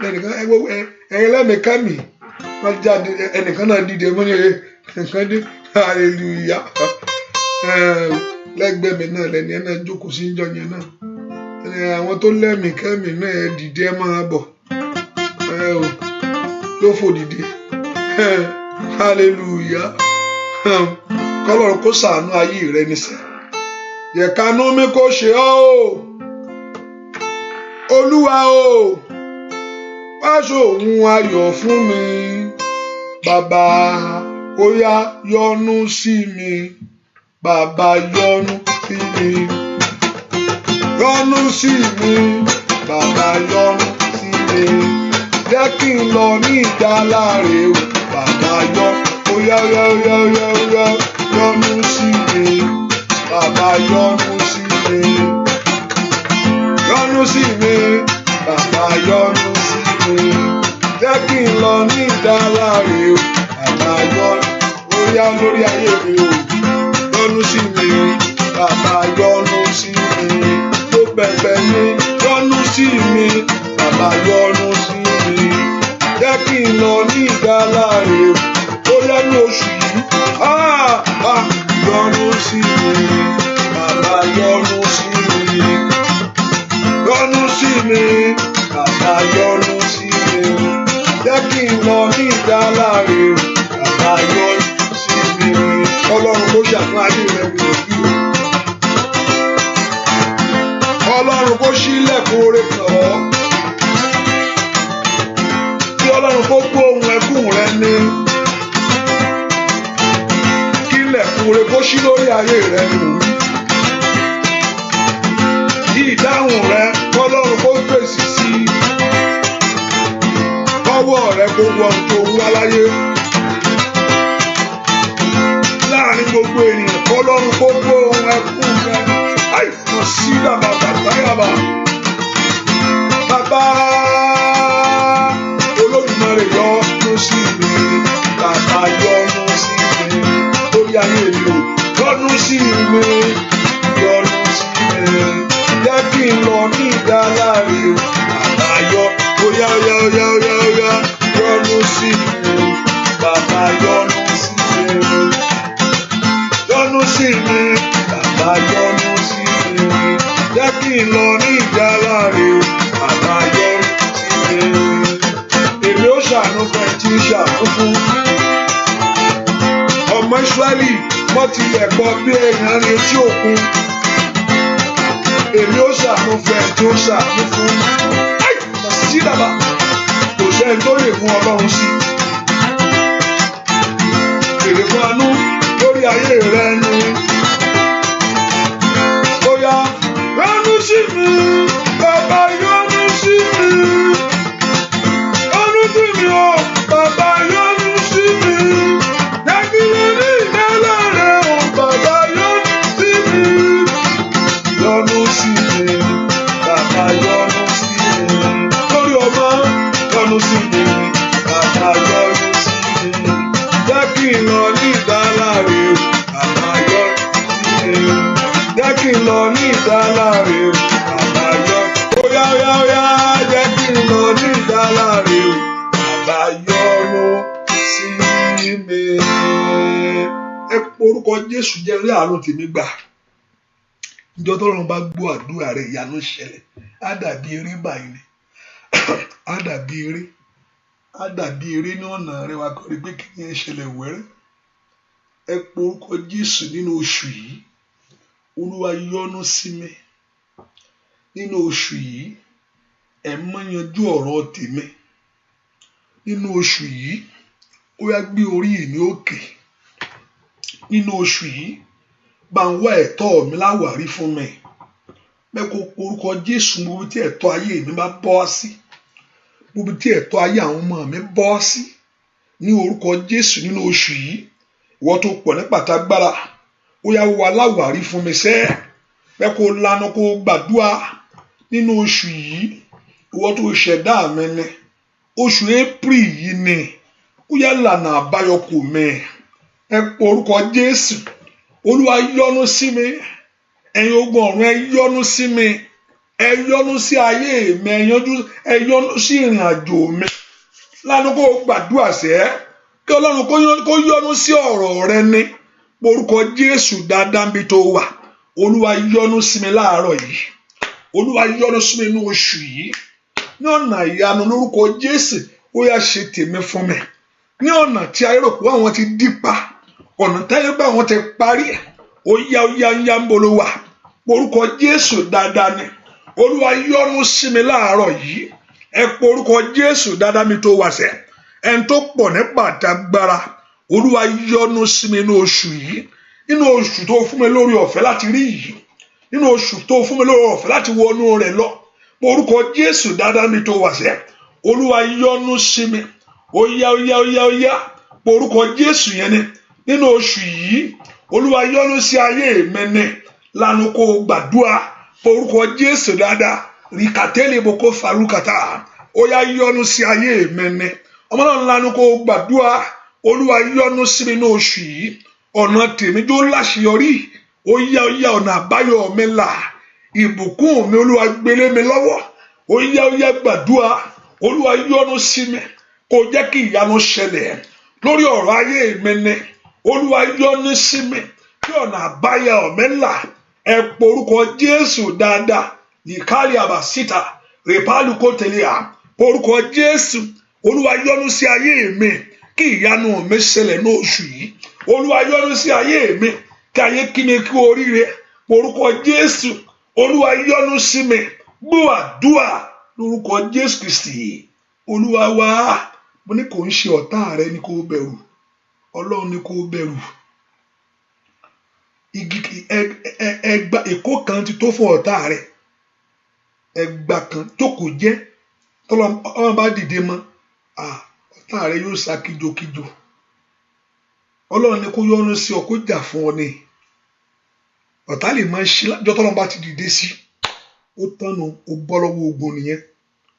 Ẹlẹ́mìíká mi. Wọ́n jáde ẹnìkan náà dìde mọ́ ní ẹnìkan dé. Hallelujah. Lẹ́gbẹ̀ẹ́ mi náà lẹ́ni ẹ̀ náà jókòó sí ìjọ yẹn náà. Àwọn tó lẹ́mìí kẹ́mì náà ẹ dìde ẹ máa bọ̀. Ló fò dìde. Hallelujah. Kọ́lọ́run kó ṣàánú ayé rẹ níṣẹ́. Yẹ kánú mi kó ṣe ọ́ o. Olúwa o. Wá ṣòun ayọ̀ fún mi. Bàbá ó yá yọ́nú sí mi. Bàbá yọ́nú sí mi. Yọ́nú sí mi. Bàbá yọ́nú sí mi. Jẹ́ kí n lọ ní ìdáláre o. Bàbá ó yá yọ́nú sí mi. Bàbá yọ́nú sí mi. Yọ́nú sí mi. Bàbá yọ́nú sí mi. Jẹ́ kí n lọ ní ìdáláre o. Bàbá ó yá lórí ayé mi o. Yọ́nú sí mi. Bàbá yọ́nú sí mi. Tó bẹ̀bẹ̀ mi. Yọ́nú sí mi. Bàbá yọ́nú sí mi. Jẹ́ kí n lọ ní ìdáláre o. Ó yá ní oṣù yìí. Yọ́nú sí mi. Bàbá yọ́nú sí mi. Yọ́nú sí mi. Bàbá yọ́nú sí mi. Jẹ́ kí n lọ ní ìdáláre o. Bàbá yọ́nú sí mi. Ọlọ́run kó ṣàánú ayé rẹ mi ò kí o. Ọlọ́run kó ṣílẹ̀kùn oore kàn ọ́. Kí Ọlọ́run kó gbọ́ ohùn ẹkún rẹ ní. Kí ilẹ̀kùn oore kó ṣí lórí ayé rẹ nù. Kí ìdáhùn rẹ Ọlọ́run kó fèsì sí. Ọwọ́ rẹ kó wọ ohun tó wá láyé. Láàárín gbogbo ènìyàn Ọlọ́run kó gbọ́ ohùn ẹkún rẹ. Àìsàn sí bàbá bàbá. Bàbá Olódùmarè yọ́nú sí mi. Bàbá yọ́nú sí mi. Lórí ayé mi o. Yọ́nú sí mi. Yọ́nú sí mi. Jẹ́ kí n lọ ní ìdáláre o. Bàbá óyá. Yọ́nú sí mi. Bàbá yọ́nú sí mi. Yọ́nú sí mi. Bàbá yọ́nú sí mi. Jẹ́ kí n lọ ní ìdáláre o. Bàbá yọ́nú sí mi. Èmi ó ṣàánú fún ẹ tí ń ṣàánú fún. Ọmọ Ísírẹ́lì wọ́n ti lẹ̀ gbọ́ bí èèyàn rí etí òkun. Èmi ó ṣàánú fún ẹ tí ó ṣàánú fún. Sí dàbà kò sẹ́ni tó lè mú Ọlọ́run sí. Èrè fún àánú lórí ayé rẹ ni. Ó yá yọ́nú sí mi. Bàbá yọ́nú sí mi. Yọ́nú sí mi o. Bàbá yọ́nú sí mi. Jẹ́ kí n ní ìdáláre o. Bàbá yọ́nú sí mi. Yọ́nú sí mi. Bàbá yọ́nú sí mi. Lórí ọmọ yọ́nú sí mi. Bàbá yọ́nú sí mi. Jẹ́ kí n lọ ní ìdáláre o. Bàbá yọ́nú. porúkọ Jésù jẹ́ rí àánú tèmi gbà. Ìjọ tọ́lọ́run bá gbọ́ àdúrà rẹ̀ ìyanu ṣẹlẹ̀. Á dàbí eré báyìí ni. Á dàbí eré. Á dàbí eré ní ọ̀nà rẹ̀ wá kọ́ rí pé kí ni ẹ ṣẹlẹ̀ wẹ́rẹ́. Ẹ porúkọ Jésù nínú oṣù yìí. Olúwa yọ́nú sí mi. Nínú oṣù yìí, ẹ mọ́ yanjú ọ̀rọ̀ tèmi. Nínú oṣù yìí, ó yá gbé orí mi òkè. Nínú oṣù yìí, bá ń wá ẹ̀tọ́ mi láwàrí fún mi. Mẹ́kọ̀ọ́ orúkọ Jésù gbogbo tí ẹ̀tọ́ ayé mi bá bọ́ sí. Gbogbo tí ẹ̀tọ́ ayé àwọn ọmọ mi bọ́ sí. Ní orúkọ Jésù nínú oṣù yìí, ìwọ tó pọ̀ ní pàtàgbára, ó yá wá láwàrí fún mi sẹ́. Mẹ́kọ̀ọ́ lanu kó gbàdúrà nínú oṣù yìí, ìwọ tó ṣẹ̀dá mi ni. Oṣù April yìí ni. Ó yá lànà àbáyọ kò mẹ́. Ẹ pọ orúkọ Jésù. Olúwa yọ́nú sí mi. Ẹ̀yin ogun ọ̀run ẹ yọ́nú sí mi. Ẹ yọ́nú sí ayé mi. Ẹ yọ́nú sí ìrìn àjò mi. Lánàá kó gbàdúrà sẹ́. Kí Ọlọ́run kó yọ́nú sí ọ̀rọ̀ rẹ ní. Orúkọ Jésù dáadáa níbi tó wà. Olúwa yọ́nú sí mi láàárọ̀ yìí. Olúwa yọ́nú sí mi nínú oṣù yìí. Ní ọ̀nà ìyanu lórúkọ Jésù, ó yá ṣe tèmi fún mi. Ní ọ̀nà tí ayé rò pé àwọn ti dípa, ọ̀nà tí ayé bá àwọn ti parí, ó yá ń bolo wà. Orúkọ Jésù dáadáa ni. Olúwa yọ́nú sí mi láàárọ̀ yìí. Ẹ pọ orúkọ Jésù dáadáa mi tó wà sẹ́. Ẹni tó pọ̀ ní pàtàgbára. Olúwa yọ́nú sí mi nínú oṣù yìí. Nínú oṣù tó fún mi lórí ọ̀fẹ́ láti rí yìí. Nínú oṣù tó fún mi lórí ọ̀fẹ́ láti wọnú rẹ̀ lọ. Orúkọ Jésù dáadáa mi tó wà sẹ́. Olúwa yọ́nú sí mi. Ó yá. Orúkọ Jésù yẹn ni. Nínú oṣù yìí, Olúwa yọ́nú sí ayé mi ni. Lánàá kó gbàdúrà. Orúkọ Jésù dáadáa. Rìkàtẹ́lẹ̀ boko farukata. Ó yá yọ́nú sí ayé mi ni. Ọmọ náà lánàá kó gbàdúrà. Olúwa yọ́nú sí mi ní oṣù yìí. Ọ̀nà tèmi tó láṣeyọrí. Ó yá ọ̀nà àbáyọ mi là. Ìbùkún mi Olúwa gbélé mi lọ́wọ́. Ó yá gbàdúrà. Olúwa yọ́nú sí mi. Kó jẹ́ kí ìyanu ṣẹlẹ̀ lórí ọ̀rọ̀ ayé mi ni. Olúwa yọ́nú sí mi. Kí ọ̀nà àbáyọ mi là. Ẹ pọ orúkọ Jésù dáadáa. Nìkálí àbàsíta. Rèpálù kò tẹ̀lé à. Orúkọ Jésù. Olúwa yọ́nú sí ayé mi. Kí ìyanu mi ṣẹlẹ̀ ní oṣù yìí. Olúwa yọ́nú sí ayé mi. Kí ayé kí mi kú oríire. Orúkọ Jésù. Olúwa yọ́nú sí mi. Gbọ́ àdúrà lórúkọ Jésù Kristi. Olúwa wá. Mo ní kò ń ṣe ọ̀tá rẹ ní kó bẹ̀rù. Ọlọ́run ní kó bẹ̀rù. Ẹgbà èkó kan ti tó fún ọ̀tá rẹ. Ẹgbà kan tó kò jẹ́. Tọ́lọ́run bá dìde mọ́. Ọ̀tá rẹ yóò sá kíjokíjo. Ọlọ́run ní kó yọ́nú sí ọ kó jà fún ọ ni. Ọ̀tá lè máa ṣe lájọ́ tọ́lọ́run bá ti dìde sí. Ó tánu ó bọ́ lọ́wọ́ ogun nìyẹn.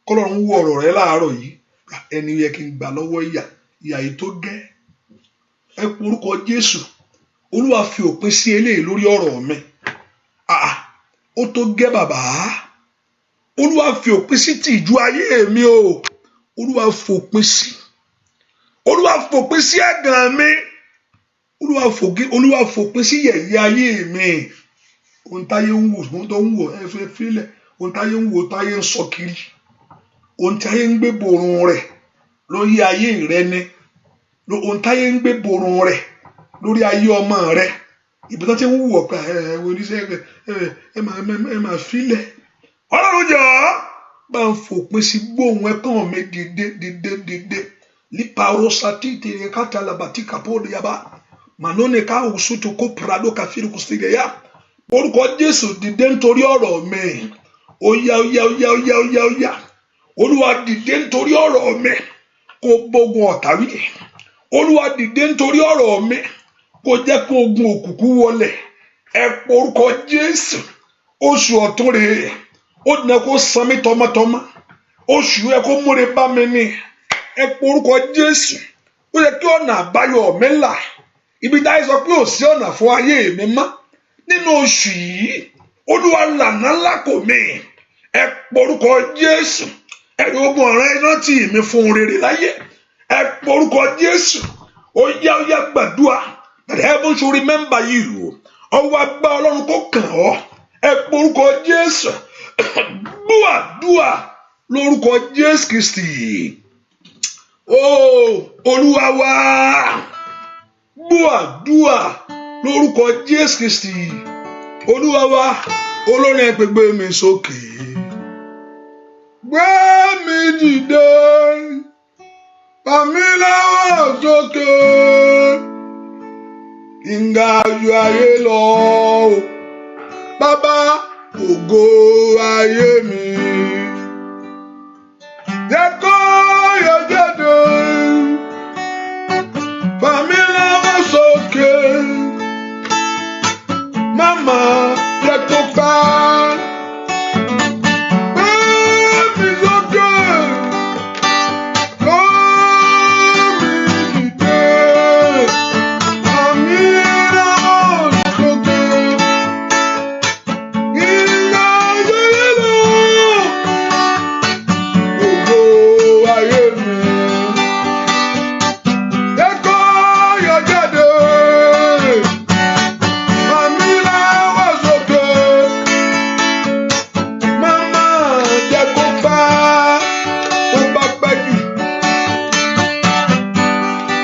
Kọ́lọ́run wú ọ̀rọ̀ rẹ láàárọ̀ yìí. Ẹni yẹ kí n gbà lọ́wọ́ ìyà yìí tó gẹ́. Ẹ pọ orúkọ Jésù. Olúwa fi òpin sí eléyìí lórí ọ̀rọ̀ mi. Ó tó gẹ́ bàbá. Olúwa fi òpin sí tìjú ayé mi o. Olúwa fòpin sí. Olúwa fòpin sí ẹ̀gàn mi. Olúwa fòpin sí yẹ̀yẹ́ ayé mi. Ohun táyé ń wò, ohun tó ń wò ẹ fẹ́ fílẹ̀. Ohun táyé ń wò, táyé ń sọ kiri. Ohun táyé ń gbé borun rẹ̀ lórí ayé rẹ ni. Ohun táyé ń gbé borun rẹ̀ lórí ayé ọmọ rẹ. Ibi tó ti ń wò pé ẹ máa fílẹ̀. Ọlọ́run jọ̀ọ́ bá ń fòpin sí gbóhùn ẹ̀kàn mi dìde. Líparo satite katalabati kapode yaba. Manone ka usutu ko prado kafiru kustige ya. Orúkọ Jésù dìde nítorí ọ̀rọ̀ mi. Ó yá. Olúwa dìde nítorí ọ̀rọ̀ mi. Kó bógun ọ̀tá wí. Olúwa dìde nítorí ọ̀rọ̀ mi. Kó jẹ́ kó ogun òkùnkùn wọlé. Ẹ pọ orúkọ Jésù. Oṣù ọ̀tun rèé. Ó dìde kó san mí tọmọtọmọ. Oṣù yẹ kó múre bá mi ní. Ẹ pọ orúkọ Jésù. Ó yẹ kí ọ̀nà àbáyọ mi là. Ibi táyé sọ pé ò sí ọ̀nà fún ayé mi mọ́. Nínú oṣù yìí, Olúwa lànà ńlá kò mí. Ẹ pọ orúkọ Jésù. Ẹ̀yin ogun ọ̀ràn iná tì mí fún rere láyé. Ẹ pọ orúkọ Jésù. Ó yá gbàdúrà. that heaven should remember you. Ọwọ́ agbá Ọlọ́run kó kàn ọ́. Ẹ porúkọ Jésù. Dúà lórúkọ Jésù Kristi. Olúwa wa. Dúà lórúkọ Jésù Kristi. Olúwa wa. Olórin ẹ pé gbé mi sókè. Gbé mi dìde. Fà mí lọ́wọ́ sókè. Kí n ga ju ayé lọ. Bàbá ògo ayé mi. Jẹ́ kó yọ jáde. Fà mí lọ́wọ́ sókè. Màmá jẹ́ kó pa. Gbé mi sókè. Gbé mi dìde. Fà mí lọ́wọ́ sókè. Ìgbà ayé lọ. Ògo ayé mi. Jẹ́ kó yọ jáde. Fà mí lọ́wọ́ sókè. Màmá jẹ́ kó pa. Tó bá pẹ́ jù.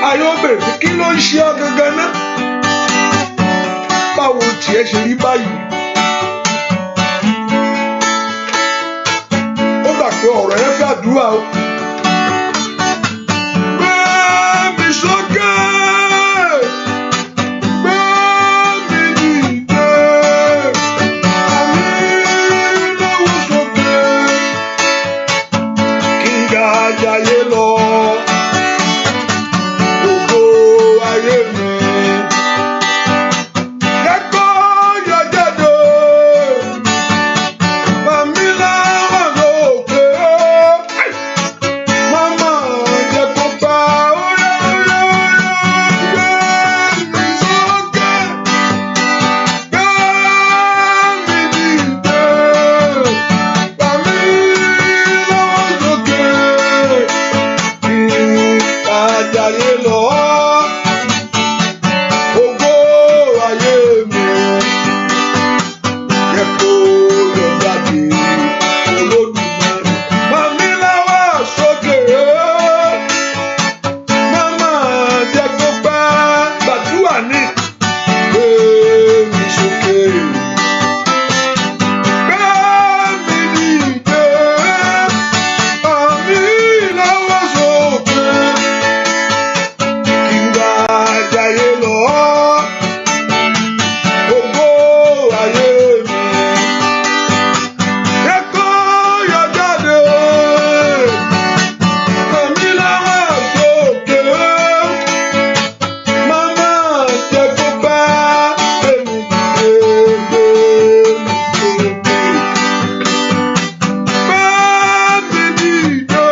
Ayé ó bèrè pé kí ló ń ṣe ọ́ gangan náà? Báwo tiẹ̀ ṣe rí báyìí? Ó gbà pé ọ̀rọ̀ yẹn fẹ́ àdúrà o. Gbé mi sókè. Gbé mi dìde. Fà mí lọ́wọ́ sókè. Kí n ga jayé lọ. Ògo ayé mi. Jẹ́ kó yọ jáde. Fà mí lọ́wọ́ sókè. Màmá jẹ́ kó pa. Gbé mi sókè. Gbé mi dìde. Fà mí lọ́wọ́ sókè. Kí n ga jayé lọ. Ògo ayé mi. Jẹ́ kó yọ jáde. Olódùmarè. Fà mí lọ́wọ́ sókè. Màmá jẹ́ kó pa. Gbàdúrà ní. Gbé mi sókè. Gbé mi dìde. Fà mí lọ́wọ́ sókè. Kí n ga jayé lọ. Ògo ayé mi. Jẹ́ kó yọ jáde. Fà mí lọ́wọ́ sókè. Màmá jẹ́ kó pa. Gbé mi dìde. Gbé mi dìde.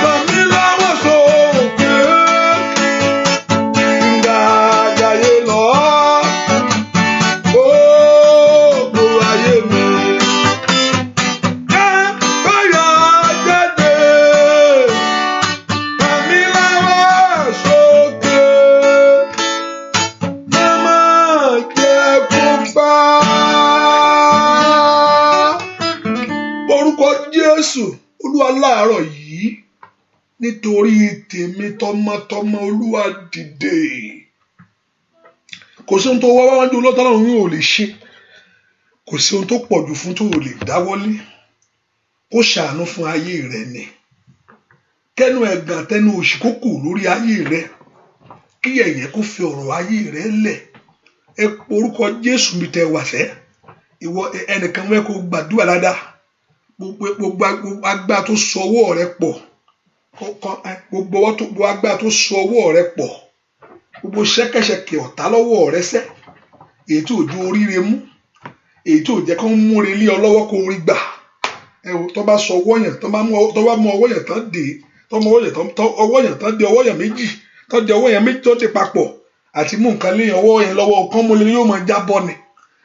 Fà mí lọ́wọ́ sókè. Kí n ga jayé lọ. Ògo ayé mi. Jẹ́ kó yọ jáde. Fà mí lọ́wọ́ sókè. Màmá jẹ́ kó pa. Orúkọ Jésù Olúwa láàárọ̀ yìí nítorí tèmi tọmọtọmọ Olúwa dìde. Kò sí ohun tó wá wájú Ọlọ́run yóò lè ṣe. Kò sí ohun tó pọ̀jù fún tó lè dáwọ́lé. Kó ṣàánú fún ayé rẹ ni. Kẹ́nu ẹ̀gàn tẹnu òṣì kó kù lórí ayé rẹ. Kí ẹ̀yẹ́ kó fi ọ̀rọ̀ ayé rẹ lẹ̀. Ẹ porúkọ Jésù mi tẹ wàṣẹ́. Ìwọ ẹnìkan wẹ́ kó gbàdúrà dáadáa. Gbogbo agbára tó so ọwọ́ rẹ pọ̀. Gbogbo agbára tó so ọwọ́ rẹ pọ̀. Gbogbo ṣẹ́kẹ́ṣẹkẹ̀ ọ̀tá lọ́wọ́ rẹ sẹ́. Èyí tí ò ju oríire mú. Èyí tí ò jẹ́ kó ń múre lé ọ lọ́wọ́ kó rí gbà. Tó bá sọ ọwọ́ yẹn, tó bá mú ọwọ́ yẹn tán dé. Ọwọ́ yẹn tán dé ọwọ́ yẹn méjì. Tó dé ọwọ́ yẹn méjì tó ti papọ̀. Àti mú nǹkan lé ọwọ́ yẹn lọ́wọ́ kán mú lé yóò máa jábọ́ ni.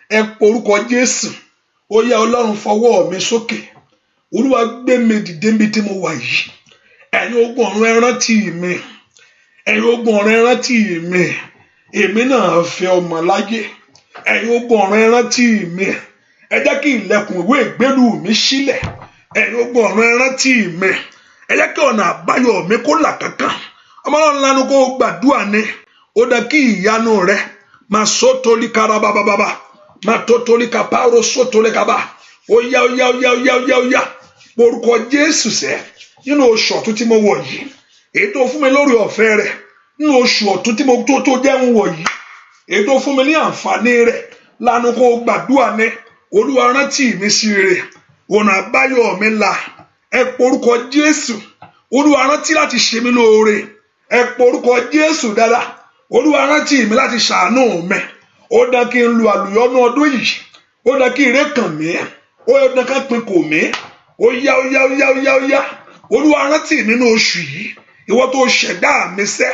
Ẹ porúkọ Jésù. Ó yá Ọlọ́run fọwọ́ mi sókè. Olúwa gbé mi dìde níbi tí mo wà yìí. Ẹ̀yin ogun ọ̀run ẹ rántí mi. ẹ̀yin ogun ọ̀run ẹ rántí mi, èmi náà fẹ́ ọmọ láyé. Ẹ̀yin ogun ọ̀run ẹ rántí mi, ẹ jẹ́ kí ilẹ̀kùn ìwé ìgbélú mi sílẹ̀. Ẹ̀yin ogun ọ̀run ẹ rántí mi, ẹ jẹ́ kí ọ̀nà àbáyọ mi kó là kankan. Ọmọ Ọlọ́run lanu kó gbàdúrà ni, ó dá kí ìyanu rẹ máa sótólì karabababa, máa tótólì kapáró sótólì kaba. Ó yá ó yá ó yá ó yá ó yá ó yá. Orúkọ Jésù sẹ́, nínú oṣù ọ̀tún tí mo wọ̀ yìí, èyí tó fún mi lórí ọ̀fẹ́ rẹ̀, nínú oṣù ọ̀tún tí mo tó jẹ́ ń wọ̀ yìí, èyí tó fún mi ní àǹfààní rẹ̀, lanu kó gbàdúrà ni, Olúwa rántí mi sí rere, ọ̀nà àbáyọ mi là. Ẹ porúkọ Jésù, Olúwa rántí láti ṣe mí lóore. Ẹ porúkọ Jésù dáadáa, Olúwa rántí mi láti ṣàánú mi. Ó dá kí n lu àlùyọ́nú ọdún yìí, ó dá kí ire kàn mí, ó dá ká pin kò mí. Ó yá ó yá ó yá ó yá ó yá. Olúwa rántí mi nínú oṣù yìí, ìwọ tó ṣẹ̀dá mi sẹ́.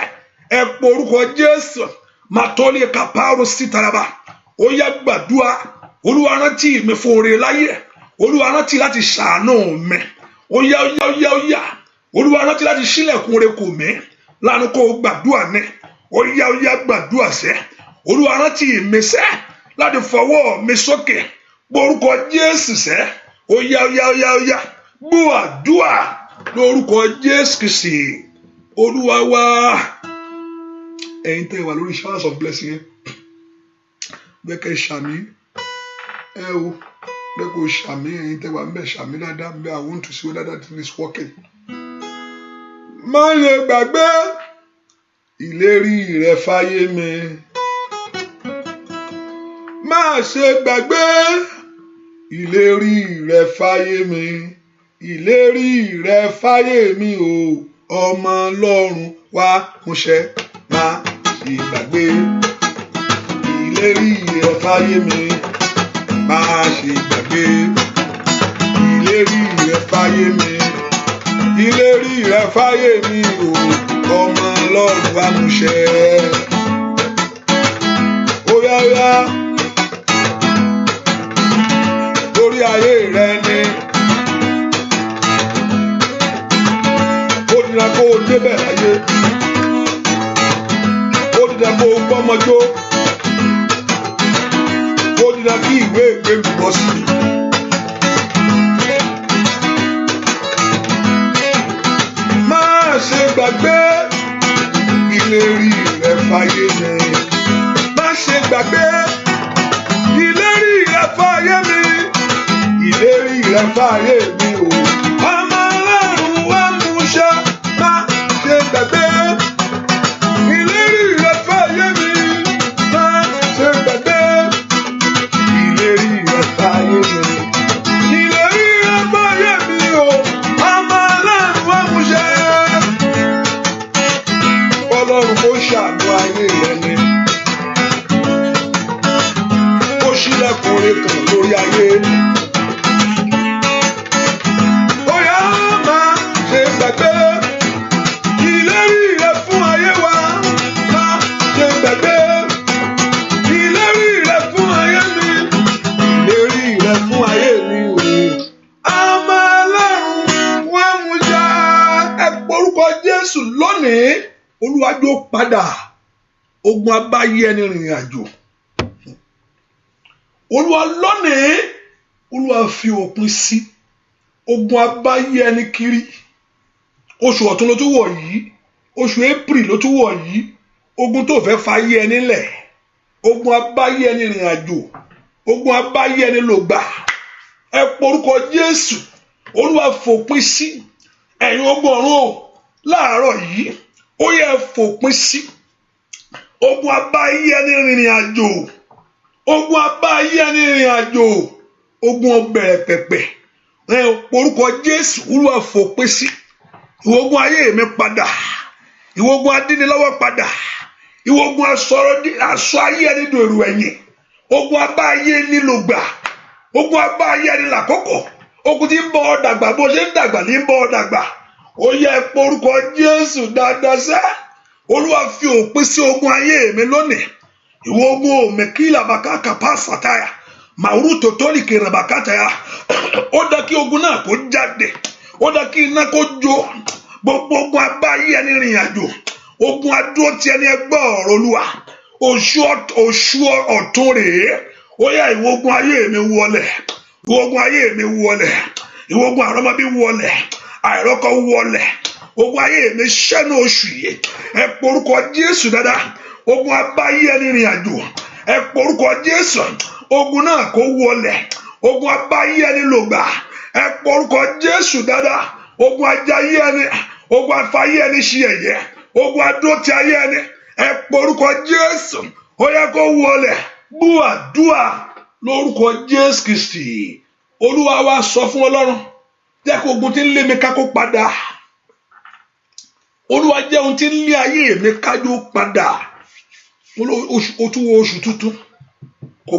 Ẹ porúkọ Jésù, màtọ́lì kapárò sítaraba. Ó yá gbàdúrà, Olúwa rántí mi fún oore láyé. Olúwa rántí láti ṣàánú mi. Ó yá ó yá ó yá ó yá. Olúwa rántí láti ṣílẹ̀kùn oore kò mí. Lánàá kó gbàdúrà ní. Ó yá ó yá gbàdúrà sẹ́. Olúwa rántí mi sẹ́ láti fọwọ́ mi sókè. Orúkọ Jésù sẹ́. Ó yá ó yá ó yá ó yá. Gbọ́ àdúrà lórúkọ Jésù Kristi Olúwa wa. Ẹ̀yin tẹ́ wà lórí showers of blessing yẹn, bẹ́ẹ̀ kẹ́ ṣàmì ẹ o, bẹ́ẹ̀ kò ṣàmì, ẹ̀yin tẹ́ wà ń bẹ̀ ṣàmì dáadáa, bẹ́ẹ̀ I want to see whether that thing is working. Má lè gbàgbé ìlérí rẹ fáyé mi, má ṣe gbàgbé ìlérí rẹ fáyé mi, ìlérí rẹ fáyé mi o, ọmọ Ọlọ́run wá múṣẹ. Má ṣe gbàgbé ìlérí rẹ fáyé mi, má ṣe gbàgbé ìlérí rẹ fáyé mi, ìlérí rẹ fáyé mi o, ọmọ Ọlọ́run wá múṣẹ. Ó yá ó yá, lórí ayé rẹ ni ó dira kó o débẹ̀ láyé, ó dira kó o gbọ́mọjó, ó dira kí ìwé ìgbélu bọ́ sí i. Má ṣe gbàgbé ìlérí rẹ fáyé mi, má ṣe gbàgbé ìlérí rẹ fáyé mi, ìlérí rẹ fáyé mi o, ọmọ Ọlọ́run wá múṣẹ. Má ṣe gbàgbé ìlérí rẹ fáyé mi, má ṣe gbàgbé ìlérí rẹ fáyé mi, ìlérí rẹ fáyé mi o, ọmọ Ọlọ́run wá múṣẹ. Ọlọ́run kó ṣàánú ayé rẹ ni, kó ṣílẹ̀kùn oore kan lórí ayé. Ó yá má ṣe gbàgbé ìlérí rẹ fún ayé wa, má ṣe gbàgbé ìlérí rẹ fún ayé mi, ìlérí rẹ fún ayé mi o, ọmọ Ọlọ́run wá múṣẹ. Ẹ porúkọ Jésù lónìí, Olúwa jó padà ogun abáyé ẹni rìnrìn àjò. Olúwa lónìí, Olúwa fi òpin sí ogun abáyé ẹni kiri. Oṣù ọ̀tún ló tún wọ̀ yìí, oṣù April ló tún wọ̀ yìí, ogun tó fẹ́ fayé ẹni lẹ̀, ogun abáyé ẹni rìnrìn àjò, ogun abáyé ẹni lògbà. Ẹ porúkọ Jésù, Olúwa fòpin sí. Ẹ̀yin ogun ọ̀run o, láàárọ̀ yìí ó yẹ fòpin sí ogun abáyé ẹni rìnrìn àjò, ogun abáyé ẹni rìnrìn àjò, ogun ọbẹ̀rẹ̀ pẹ̀pẹ̀. Ẹ porúkọ Jésù, Olúwa fòpin sí. Ìwọ ogun ayé mi padà, ìwọ ogun adínilọ́wọ́ padà, ìwọ ogun aṣọ ayé ẹni dèrò ẹ̀yìn, ogun abáyé nílò gbà, ogun abáyé ẹni làkókò, ogun tí ń bọ́ ọ dàgbà bó ṣe ń dàgbà ní ń bọ́ ọ dàgbà. Ó yẹ porúkọ Jésù dáadáa sẹ́. Olúwa fi òpin sí ogun ayé mi lónìí. Ìwọ ogun òmìnkìlà bàkà kàpá sàtáyà, màrú tòtólì kèrè bàkàtàyà. Ó dá kí ogun náà kó jáde, ó dá kí iná kó jó. Gbogbo ogun abáyé ẹni rìn àjò, ogun adúró ti ẹni ẹgbẹ́ ọ̀rọ̀ Olúwa oṣù ọ̀tún rèé ó yá ìwọ ogun ayé mi wọlẹ̀ ìwọ ogun ayé mi wọlẹ̀ ìwọ ogun àrọ́mọbí wọlẹ̀ àìrọ́kọ wọlẹ̀ ogun ayé mi ṣẹ́nu oṣù yìí ẹ porúkọ Jésù dáadáa ogun abáyé ẹni rìn àjò ẹ porúkọ Jésù ogun náà kó wọlẹ̀ ogun abáyé ẹni lògbà ẹ porúkọ Jésù dáadáa ogun ajayé ẹni ogun afáyé ẹni ṣe ẹ̀yẹ ogun adóti ayé ẹni ẹ porúkọ Jésù ó yẹ kó wọlẹ̀ gbúàdúà lórúkọ Jésù Kristi. Olúwa wa sọ fún Ọlọ́run jẹ́ kó ogun tí ń lé mi ká kó padà. Olúwa jẹ́ ohun tí ń lé ayé mi kájó padà. Oṣù tuntun kò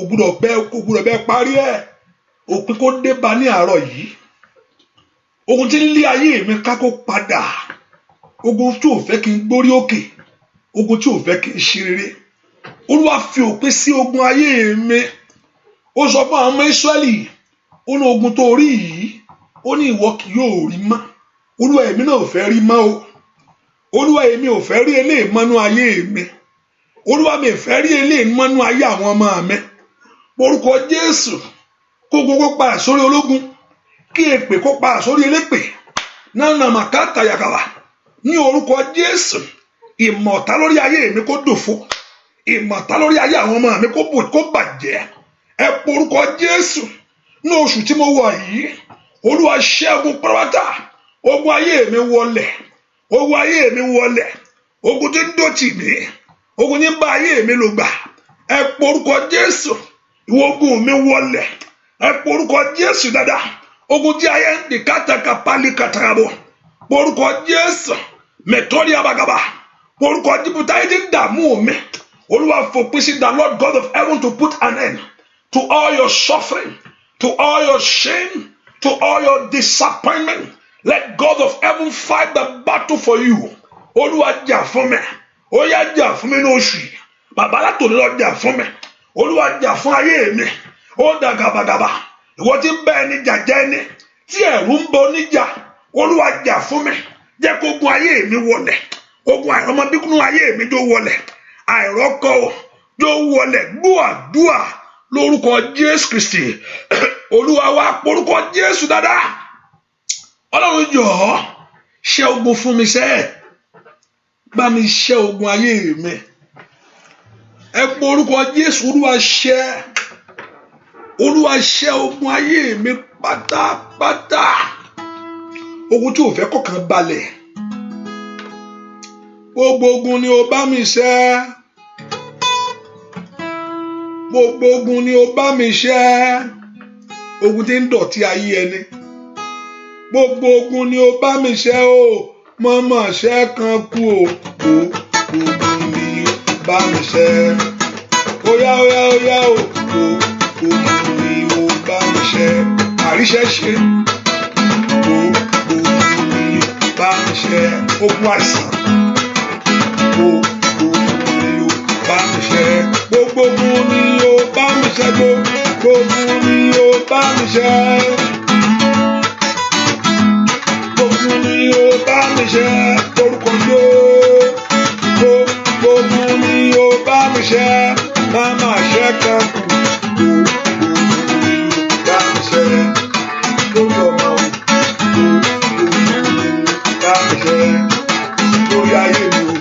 gbúdọ̀ bẹ́ẹ̀ parí ẹ̀ òpin kó dé bá ní àárọ̀ yìí. Ogun tí ń lé ayé mi ká kó padà. Ogun tí ò fẹ́ kí n gbórí òkè, ogun tí ò fẹ́ kí n ṣe rere. Olúwa fi òpin sí ogun ayé mi. Ó sọ fún àwọn ọmọ Ísírẹ́lì ó ní ogun tó rí yìí ó ní ìwọ kì yóò rí mọ́. Olúwa èmi náà ò fẹ́ rí mọ́ o. Olúwa èmi ò fẹ́ rí eléyìí mọ́nú ayé mi. Olúwa mi ò fẹ́ rí eléyìí mọ́nú ayé àwọn ọmọ mi. Orúkọ Jésù kó gbogbo padà sórí ológun kí èpè kó padà sórí elépè náà màkàtà yàgàwà ní orúkọ Jésù. Ìmọ̀ta lórí ayé mi kó dòfo, ìmọ̀ta lórí ayé àwọn ọmọ mi kó bàjẹ́. Ẹ porúkọ Jésù ní oṣù tí mo wà yìí Olúwa ṣẹ́gun pàrọ̀wátà ogun ayé mi wọlẹ̀, ogun ayé mi wọlẹ̀, ogun tí ń dòtì mí, ogun tí ń bá ayé mi lò gbà. Ẹ porúkọ Jésù ìwọ ogun mi wọlẹ̀. Ẹ porúkọ Jésù dáadáa ogun tí ayé ń di kátàkà pálí kàtàkàbọ̀. Porúkọ Jésù mẹtọ́rí abagaba porúkọ jìbìtì ayé ti ń dààmú mi. Olúwa fòpin sí the Lord God of heaven to put an end to all your suffering, to all your shame, to all your disappointment. Let God of heaven fight the battle for you. Olúwa jà fún mi. Ó yá jà fún mi ní oṣù yìí. Bàbá látòní lọ jà fún mi. Olúwa jà fún ayé mi. Ó dà gàbàgàbà. Ìwọ tí ń bá ẹni jà jẹ́ ẹni tí ẹ̀rù ń bọ níjà. Olúwa jà fún mi. Jẹ́ kó ogun ayé mi wọlẹ̀. Ogun àìrọ́mọbíkúnú ayé mi jó wọlẹ̀. Àìrọ́kọ jó wọlẹ̀. Gbúàdúà lórúkọ Jésù Kristi. Olúwa wa porúkọ Jésù dáadáa. Ọlọ́run jọ̀ọ́ ṣẹ́ ogun fún mi sẹ́. Bá mi ṣẹ́ ogun ayé mi. Ẹ porúkọ Jésù. Olúwa ṣẹ́ ogun ayé mi pátápátá. Ogun tí ò fẹ́ kọ̀kan balẹ̀. Gbogbo ogun ni ó bá mi ṣẹ́. Gbogbo ogun ni ó bá mi ṣẹ́. Ogun tí ń dọ̀tí ayé ẹni. Gbogbo ogun ni ó bá mi ṣẹ́ o. Mọ̀mọ́ ṣẹ́ kan kú o. Ogun ni ó bá mi ṣẹ́. Óyá o. Ogun ni ó bá mi ṣẹ́. Àríṣẹ́ ṣe. Ogun ni ó bá mi ṣẹ́. Ogun àìsàn. Ogun ni ó bá mi ṣẹ́. Gbogbo ogun ni ó bá mi ṣẹ́. Gbogbo ogun ni ó bá mi ṣẹ́. Gbogbo ni ó bá mi ṣẹ́. Orúkọ ló. Gbogbo ogun ni ó bá mi ṣẹ́. Máma ṣẹ́ kan kù. Gbogbo ni ó bá mi ṣẹ́. Lórí ọmọ o. Gbogbo ni ó bá mi ṣẹ́. Lórí ayé mi o.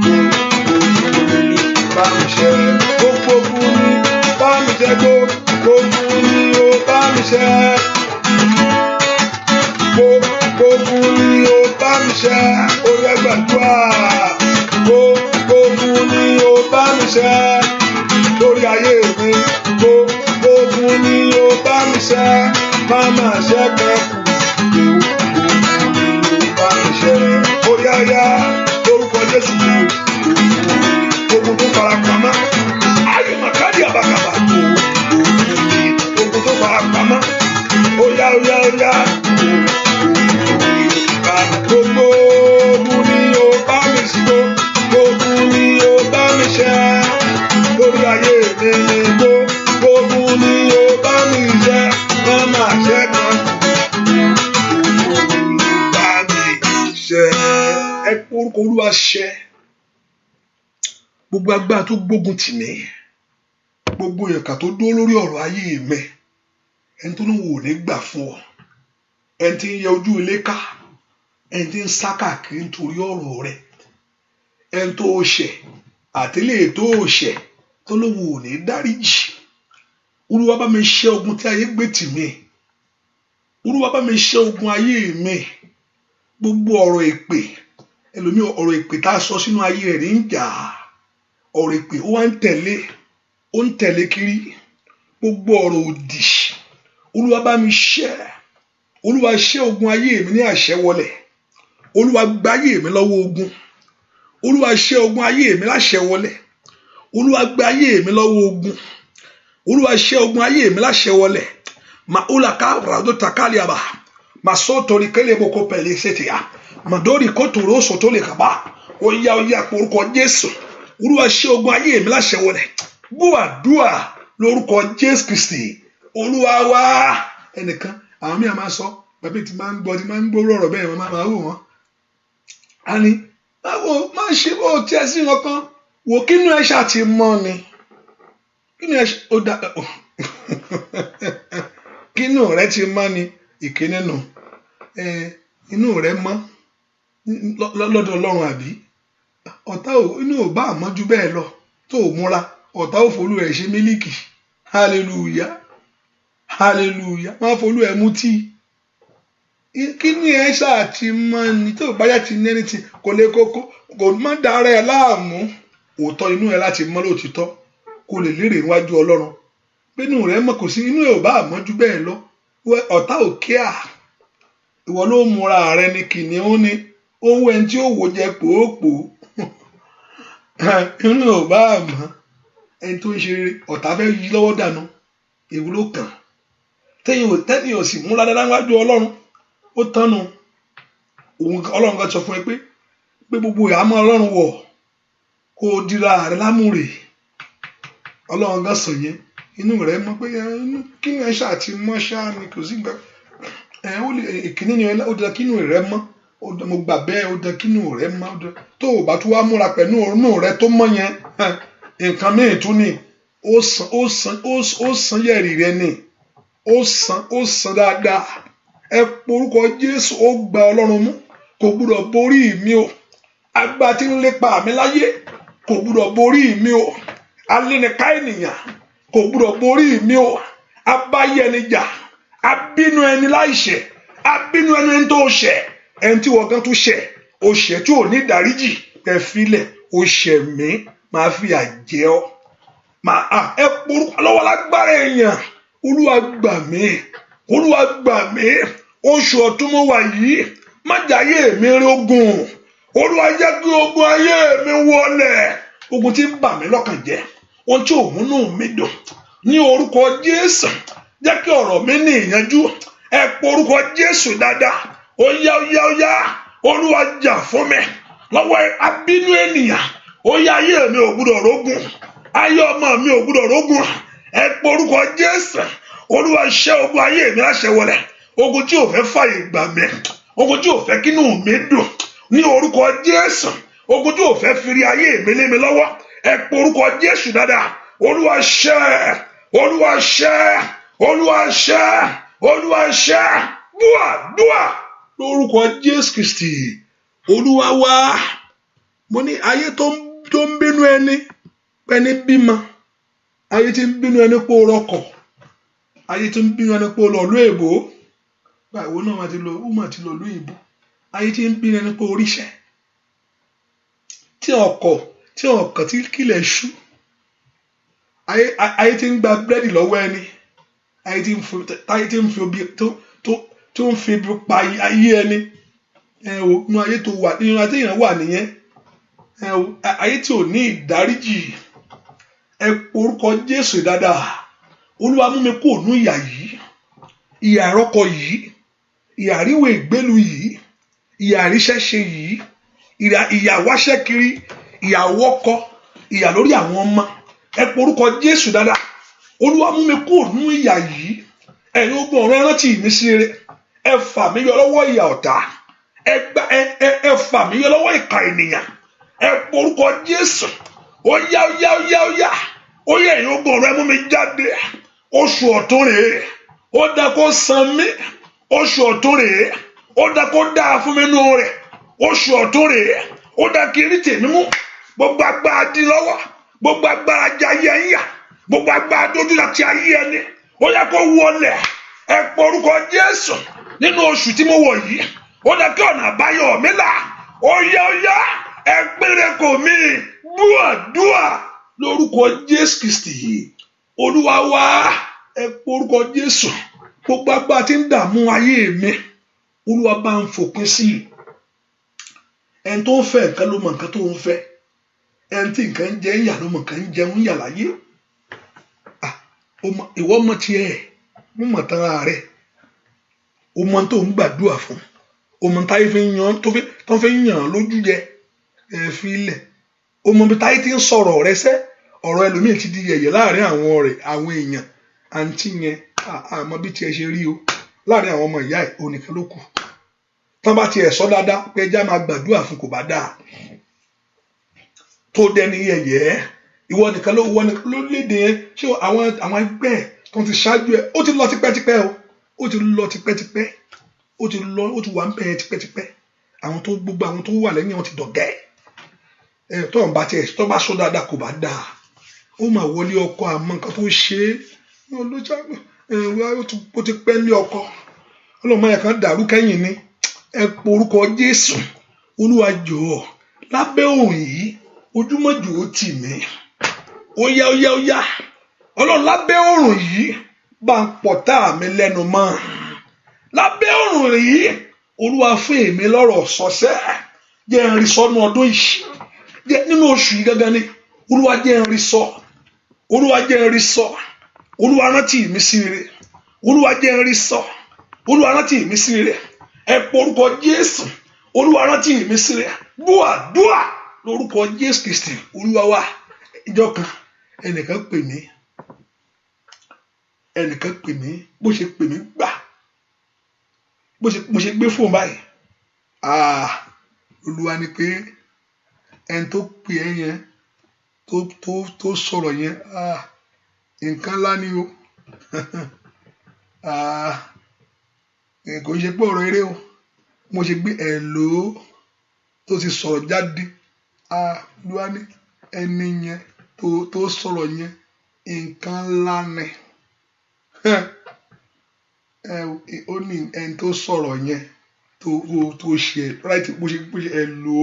Gbogbo ni ó bá mi ṣẹ́. Gbogbo ogun ni bá mi ṣẹ́. Gbogbo ogun ni ó bá mi ṣẹ́. Gbogbo ogun ni ó bá mi ṣẹ́. Orí ẹgbàdúrà. Gbogbo ogun ni ó bá mi ṣẹ́. Lórí ayé mi. Gbogbo ogun ni ó bá mi ṣẹ́. Máma ṣẹ́ kan kù. Gbogbo ogun ni ó bá mi ṣẹ́. Orí ayá lórúkọ Jésù. Ogun tó fara pamọ́. Ayé màkàdí àbàkàbà. Ogun tó fara pamọ́. Óyá. Gbogbo ogun ni ó bá mi ṣẹ́. Gbogbo ogun ni ó bá mi ṣẹ́. Lórí ayé mi ni gbogbo ogun ni ó bá mi ṣẹ́. Máma ṣẹ́ kan. Gbogbo ogun ni ó bá mi ṣẹ́. Ẹ kú lórúkọ Olúwa ṣẹ gbogbo agbára tó gbógun tì mí, gbogbo ìkà tó dúró lórí ọ̀rọ̀ ayé mi, ẹni tó ní wò ní gbà fún ọ, ẹni tí ń yẹ ojú ilé ká, ẹni tí ń sá káàkiri nítorí ọ̀rọ̀ rẹ, ẹni tó ṣẹ̀ àtìlẹ́yìn tó ṣẹ̀ tó lóun ò ní dáríjì. Olúwa bá mi ṣẹ́ ogun tí ayé gbé tì mí, Olúwa bá mi ṣẹ́ ogun ayé mi, gbogbo ọ̀rọ̀ èpè, ẹlòmíì ọ̀rọ̀ èpè tá a sọ sínú ayé rẹ̀ ń jà, ọ̀rọ̀ èpè ó wá ń tẹ̀lé kiri, gbogbo ọ̀rọ̀ òdì, Olúwa bá mi ṣẹ́, Olúwa ṣẹ́ ogun ayé mi ní àṣẹwọlẹ̀, Olúwa gbá ayé mi lọ́wọ́ ogun, Olúwa ṣẹ́ ogun ayé mi láṣẹwọlẹ̀, Olúwa gbá ayé mi lọ́wọ́ ogun, Olúwa ṣẹ́ ogun ayé mi láṣẹwọlẹ̀. Ma ulaka rado takaliaba, ma sotori kele boko pele setia, ma dori kotoro sotole kaba, oya porúkọ Jésù, Olúwa ṣẹ́ ogun ayé mi láṣẹwọlẹ̀. Gbọ́ àdúà lórúkọ Jésù Kristi, Olúwa wa. Ẹnìkan àwọn mi máa sọ, bàbá tí máa ń gbọ́ ọ̀rọ̀ bẹ́ẹ̀ máa wò wọ́n. A ní má ṣe bó tiẹ̀ sí nǹkan, wò kínú ẹ ṣáà ti mọ́ ni, kínú ẹ ó dá kínú rẹ ti mọ́ ni, ìkíní nù, inú rẹ mọ́ lọ́dọ̀ Ọlọ́run àbí? Ọ̀tá inú ò bá àmọ́jú bẹ́ẹ̀ lọ tó ò múra, ọ̀tá ò folú ẹ̀ ṣe mílíkì, hallelujah hallelujah, má folú ẹ̀ mú tíì. Kíní ẹ ṣáà ti mọ́ ni, tó bá yá ti ní ẹni tí kò lè kókó, kò má dára ẹ láàmú, òótọ́ inú ẹ láti mọ́ lóòtítọ́ kó lè lérè níwájú Ọlọ́run. Pínú rẹ mọ̀ kò sí, inú ẹ ò bá àmọ́jú bẹ́ẹ̀ lọ, ọ̀tá ò kíá, ìwọ ló múra rẹ ní kìnìún ni, ohun ẹni tí ó wò jẹ pòópòó, inú ẹ ò bá àmọ́, ẹni tó ń ṣe ọ̀tá fẹ́ yí lọ́wọ́ dànù, èwo ló kàn? Tẹ́yìn ò sì múra dáadáa níwájú Ọlọ́run, ó tánu. Ọlọ́run kan sọ fún ẹ pé gbogbo ìhámọ́ Ọlọ́run wọ̀ kó o dira rẹ lámùrè. Ọlọ́run kan sọ yẹn, inú rẹ mọ̀ pé kí ni ẹ ṣáà ti mọ́ ṣáà ni, kò sí gbà ó lè ìkíní ni ó dá kínú rẹ mọ́, mo gbà bẹ́ẹ̀, ó dá kínú rẹ mọ́, tó o bá tún wá múra pẹ̀lú inú rẹ tó mọ́ yẹn, nǹkan mìíràn tún ni ó san yẹ̀rì rẹ ni, ó san dáadáa. Ẹ porúkọ Jésù, ó gba Ọlọ́run mú, kò gbúdọ̀ borí mi o. Agbá tí ń lépa mi láyé kò gbúdọ̀ borí mi o. Alẹ́nìká ènìyàn kò gbúdọ̀ borí mi o. Abáyé ẹni jà, abínú ẹni láìṣẹ̀, abínú ẹni tó ṣẹ̀, ẹni tí wọ́n gan tó ṣẹ̀, ó ṣẹ̀ tí ò ní ìdáríjì, ẹ filẹ̀, ó ṣẹ̀ mí, máa fi àjẹ́ ọ. Ẹ porúkọ lọ́wọ́ lágbára èèyàn, Olúwa gbà mí, Olúwa gbà mí, oṣù ọ̀tún mo wà yìí, má jayé mi rí ogun, Olúwa jẹ́ kí ogun ayé mi wọlẹ̀, ogun tí ń bà mí lọ́kàn jẹ́, ohun tí ò múnú mi dùn, ní orúkọ Jésù jẹ́ kí ọ̀rọ̀ mi ní ìyanjú. Ẹ porúkọ Jésù dáadáa, ó yá, Olúwa jà fún mi lọ́wọ́ abínú ènìyàn, ó yá, ayé mi ò gbúdọ̀ rógun, ayé ọmọ mi ò gbúdọ̀ rógun. Ẹ porúkọ Jésù, Olúwa ṣẹ́ ogun ayé mi láṣẹwọlẹ̀, ogun tí ò fẹ́ fàyè gbà mí, ogun tí ò fẹ́ kínú mi dùn, ní orúkọ Jésù, ogun tí ò fẹ́ firi ayé mi lé mi lọ́wọ́. Ẹ porúkọ Jésù dáadáa, Olúwa ṣẹ́, Olúwa ṣẹ́, Olúwa ṣẹ́, Olúwa ṣẹ́. Dúà lórúkọ Jésù Kristi, Olúwa wá. Mo ní ayé tó ń bínú ẹni pẹ́ni bímọ, ayé tí ń bínú ẹni pé ó rọkọ̀, ayé tí ń bínú ẹni pé ó lọ lú èbó, báwo náà máa ti lọ lú èbó, ayé tí ń bínú ẹni pé oríṣẹ́, tí ọkọ̀ tí kílẹ̀ ṣú, ayé tí ń gba búrẹ́dì lọ́wọ́ ẹni, ayé tí ń fi obi tó ń fi ibi pa ayé ẹni, nínú ayé tó wà, nínú ayé téèyàn wà nìyẹn, ayé tí ò ní ìdáríjì. Ẹ porúkọ Jésù dáadáa, Olúwa mú mi kúrò nínú ìyà yìí, ìyà àrọ́kọ yìí, ìyà àríwé ìgbélu yìí, ìyà àríṣẹ́ṣe yìí, ìyà wáṣẹ́ kiri, ìyà wọ́kọ, ìyà lórí àwọn ọmọ. Ẹ porúkọ Jésù dáadáa, Olúwa mú mi kúrò nínú ìyà yìí. Ẹ̀yin ogun ọ̀run, ẹ rántí mi sí rere, ẹ fà mí yọ lọ́wọ́ ìyà ọ̀tá, ẹ fà mí yọ lọ́wọ́ ìka ènìyàn, ẹ porúkọ Jésù. Ó yá ẹ̀yin ogun ọ̀rọ̀ ẹ mú mi jáde. Oṣù ọ̀tún rèé, ó dá kó san mí. Oṣù ọ̀tún rèé, ó dá kó dáa fún mi nú rẹ̀. Oṣù ọ̀tún rèé, ó dá kí rí tèmi mú. Gbogbo agbára di lọ́wọ́, gbogbo agbára jayé ẹ̀yà, gbogbo agbára dójú láti ayé ẹni, ó yá kó wọlé. Ẹ porúkọ Jésù nínú oṣù tí mo wọ̀ yìí. Ó dá kí ọ̀nà àbáyọ mi là. Ó yá ẹ péré kò mí. Dúà lórúkọ Jésù Kristi Olúwa wa. Ẹ porúkọ Jésù. Gbogbo agbára tí ń dààmú ayé mi, Olúwa bá ń fòpin sí i. Ẹni tó ń fẹ́ nǹkan ló mọ nǹkan tó ń fẹ́. Ẹni tí nǹkan ń jẹ ń yà ló mọ nǹkan ń jẹun yà láyé. Ìwọ mọ tiẹ̀, mo mọ tán ara rẹ̀. O mọ tó ń gbàdúrà fún. O mọ táyé fi ń yan tó fi ń yàn lójú jẹ. Ẹ fi ilẹ̀. O mọ bí táyé ti ń sọ̀rọ̀ rẹ sẹ́. Ọ̀rọ̀ ẹlòmíì ti di yẹ̀yẹ̀ láàrin àwọn ọ̀rẹ́, àwọn èèyàn. Àǹtí yẹn àmọ́ bí tiẹ̀ ṣe rí o. Láàrin àwọn ọmọ ìyá ẹ̀ onìkan ló kù. Tán bá tiẹ̀ sọ dáadáa pé ẹjá máa gbàdúrà fún kò bá dáa. Tó dẹni yẹ̀yẹ́, ìwọ nìkan ló léde yẹn. Ṣé àwọn ẹgbẹ́ tó ti ṣáájú ẹ, ó ti lọ tipẹ́tipẹ́ o. Ó ti lọ tipẹ́tipẹ́. Ó ti wà ń bẹ̀ yẹn tipẹ́tipẹ́. Gbogbo àwọn tó wà lẹ́yìn wọn ti dọ̀gẹ́. Tó ń bá tiẹ̀ tó bá sọ dáadáa kò bá dáa. Ó máa wọlé ọkọ àmọ́ nǹkan tó ṣe é. Ó ti pẹ́ lé ọkọ. Ọlọ́mọ yẹn kan dàrú kẹ́yìn ni. Ẹ porúkọ Jésù. Olúwa jọ̀ọ́ lábẹ́ òrùn yìí, ojúmọ́jù ó tì mí. Ó yá Ọlọ́run lábẹ́ òrùn yìí bá ń pọ̀tá mi lẹ́nu mọ́. Lábẹ́ òrùn yìí, Olúwa fún èmi lọ́rọ̀ sọ́sẹ́. Jẹ́ n rí sọ́nù ọdún yìí. Nínú oṣù yìí gangan ni Olúwa jẹ́ n rí sọ. Olúwa jẹ́ n rí sọ. Olúwa rántí mi sí rere. Olúwa jẹ́ n rí sọ. Olúwa rántí mi sí rere. Ẹ porúkọ Jésù. Olúwa rántí mi sí rere. Dúà lórúkọ Jésù Kristi Olúwa wa. Ìjọ kan ẹnìkan pè mí bó ṣe pè mí gbà. Mo ṣe gbé fóònù báyìí. Olúwa ní pé ẹni tó pè ẹ́ yẹn tó sọ̀rọ̀ yẹn nǹkan ńlá ni o. Kò ṣe pé ọ̀rọ̀ eré o. Mo ṣe gbé ẹ̀lò tó ti sọ̀rọ̀ jáde. Olúwa ní ẹni yẹn tó sọ̀rọ̀ yẹn nǹkan ńlá ni. Ó ní ẹni tó sọ̀rọ̀ yẹn tó ṣe right bó ṣe ẹ̀lò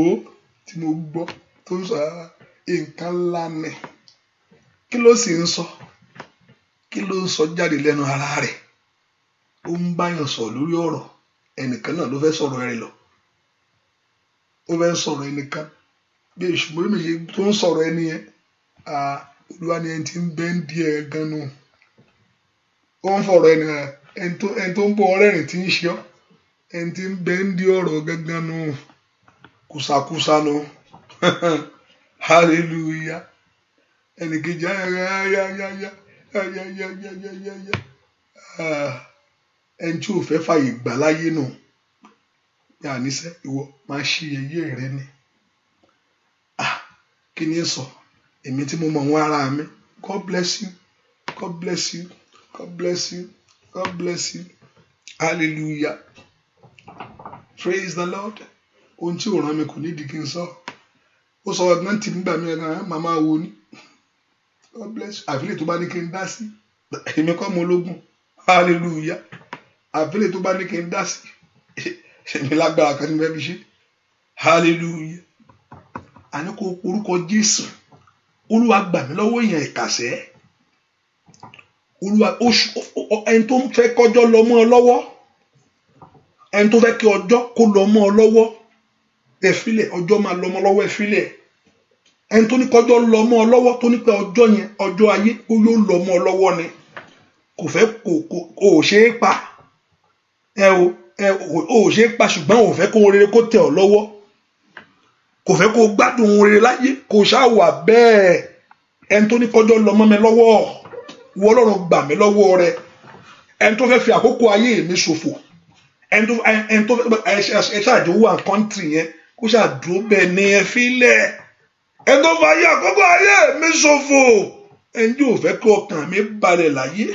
tí mo gbọ́ tó ń sọ nǹkan ńlá ni. Kí ló sì ń sọ? Kí ló ń sọ jáde lẹ́nu ara rẹ̀? Ó ń báyàn sọ̀rọ̀ lórí ọ̀rọ̀ ẹnìkan náà ló fẹ́ sọ̀rọ̀ rẹ̀ lọ. Ó fẹ́ sọ̀rọ̀ ẹnìkan bí ìṣùgbọ́n méje tó ń sọ̀rọ̀ ẹni yẹn. Olúwa ni ẹni tí ń bẹ́ ń di ẹ̀ gan nù. Ó ń fọ̀rọ̀ ẹni tó ń bọ̀ ọ̀rẹ́rìn tí ń ṣe ọ́. Ẹni tí ń bẹ́ ń di ọ̀rọ̀ gangan nù. Kùsàkùsà nù. Hallelujah. Ẹnì kejì ẹni tí ò fẹ́ fàyè gbà láyé nù. Yà níṣẹ́ ìwọ máa ṣe ẹyẹ rẹ ni. Kí ni sọ? Èmi tí mo mọ̀ wọ́n ara mi. God bless you. God bless you. God bless you. God bless you. Hallelujah. Praise the Lord. Ohun tí ò rán mi kò nídìí kí n sọ. Ó sọ ọgbọ́n tí nígbà mi ẹ̀ka màmá wo ni. God bless you. Àfilè tó bá ní kí n dá sí. Èmi kọ́ mo lógún. Hallelujah. Àfilè tó bá ní kí n dá sí. Èmi lágbára kan ní bẹ́ẹ̀ bí ṣe. Hallelujah. Àní kò porúkọ Jésù. Olúwa gbà mí lọ́wọ́ èèyàn ìkàsẹ́. Olúwa ẹni tó ń fẹ́ kọjọ́ lọ mọ́ ọ lọ́wọ́. Ẹni tó fẹ́ kí ọjọ́ kó lọ mọ́ ọ lọ́wọ́. Ẹ filẹ̀ ọjọ́ máa lọ mọ́ ọ lọ́wọ́ ẹ filẹ̀. Ẹni tó ní kọjọ́ lọ mọ́ ọ lọ́wọ́ tó ní pé ọjọ́ yẹn ọjọ́ ayé ó yóò lọ mọ́ ọ lọ́wọ́ ni. Kò fẹ́ kò ṣe é pa. Ò ṣe é pa ṣùgbọ́n ò fẹ́ kó rere kó tẹ̀ ọ́ lọ́wọ́. Kò fẹ́ kó gbádùn rere láyé kò ṣáà wà bẹ́ẹ̀. Ẹni tó ní kọjọ́ lọ mọ́ mi lọ́wọ́. Ìwọ Ọlọ́run gbà mí lọ́wọ́ rẹ. Ẹni tó fẹ́ fi àkókò ayé mi ṣòfò. ẹni tó ẹ ṣáàjò wà kọ́ńtì yẹn kó ṣàdúró bẹ́ẹ̀ ní ẹ fílẹ̀ ẹni tó fà yé àkókò ayé mi ṣòfò ẹni yóò fẹ́ kí ọkàn mi balẹ̀ láyé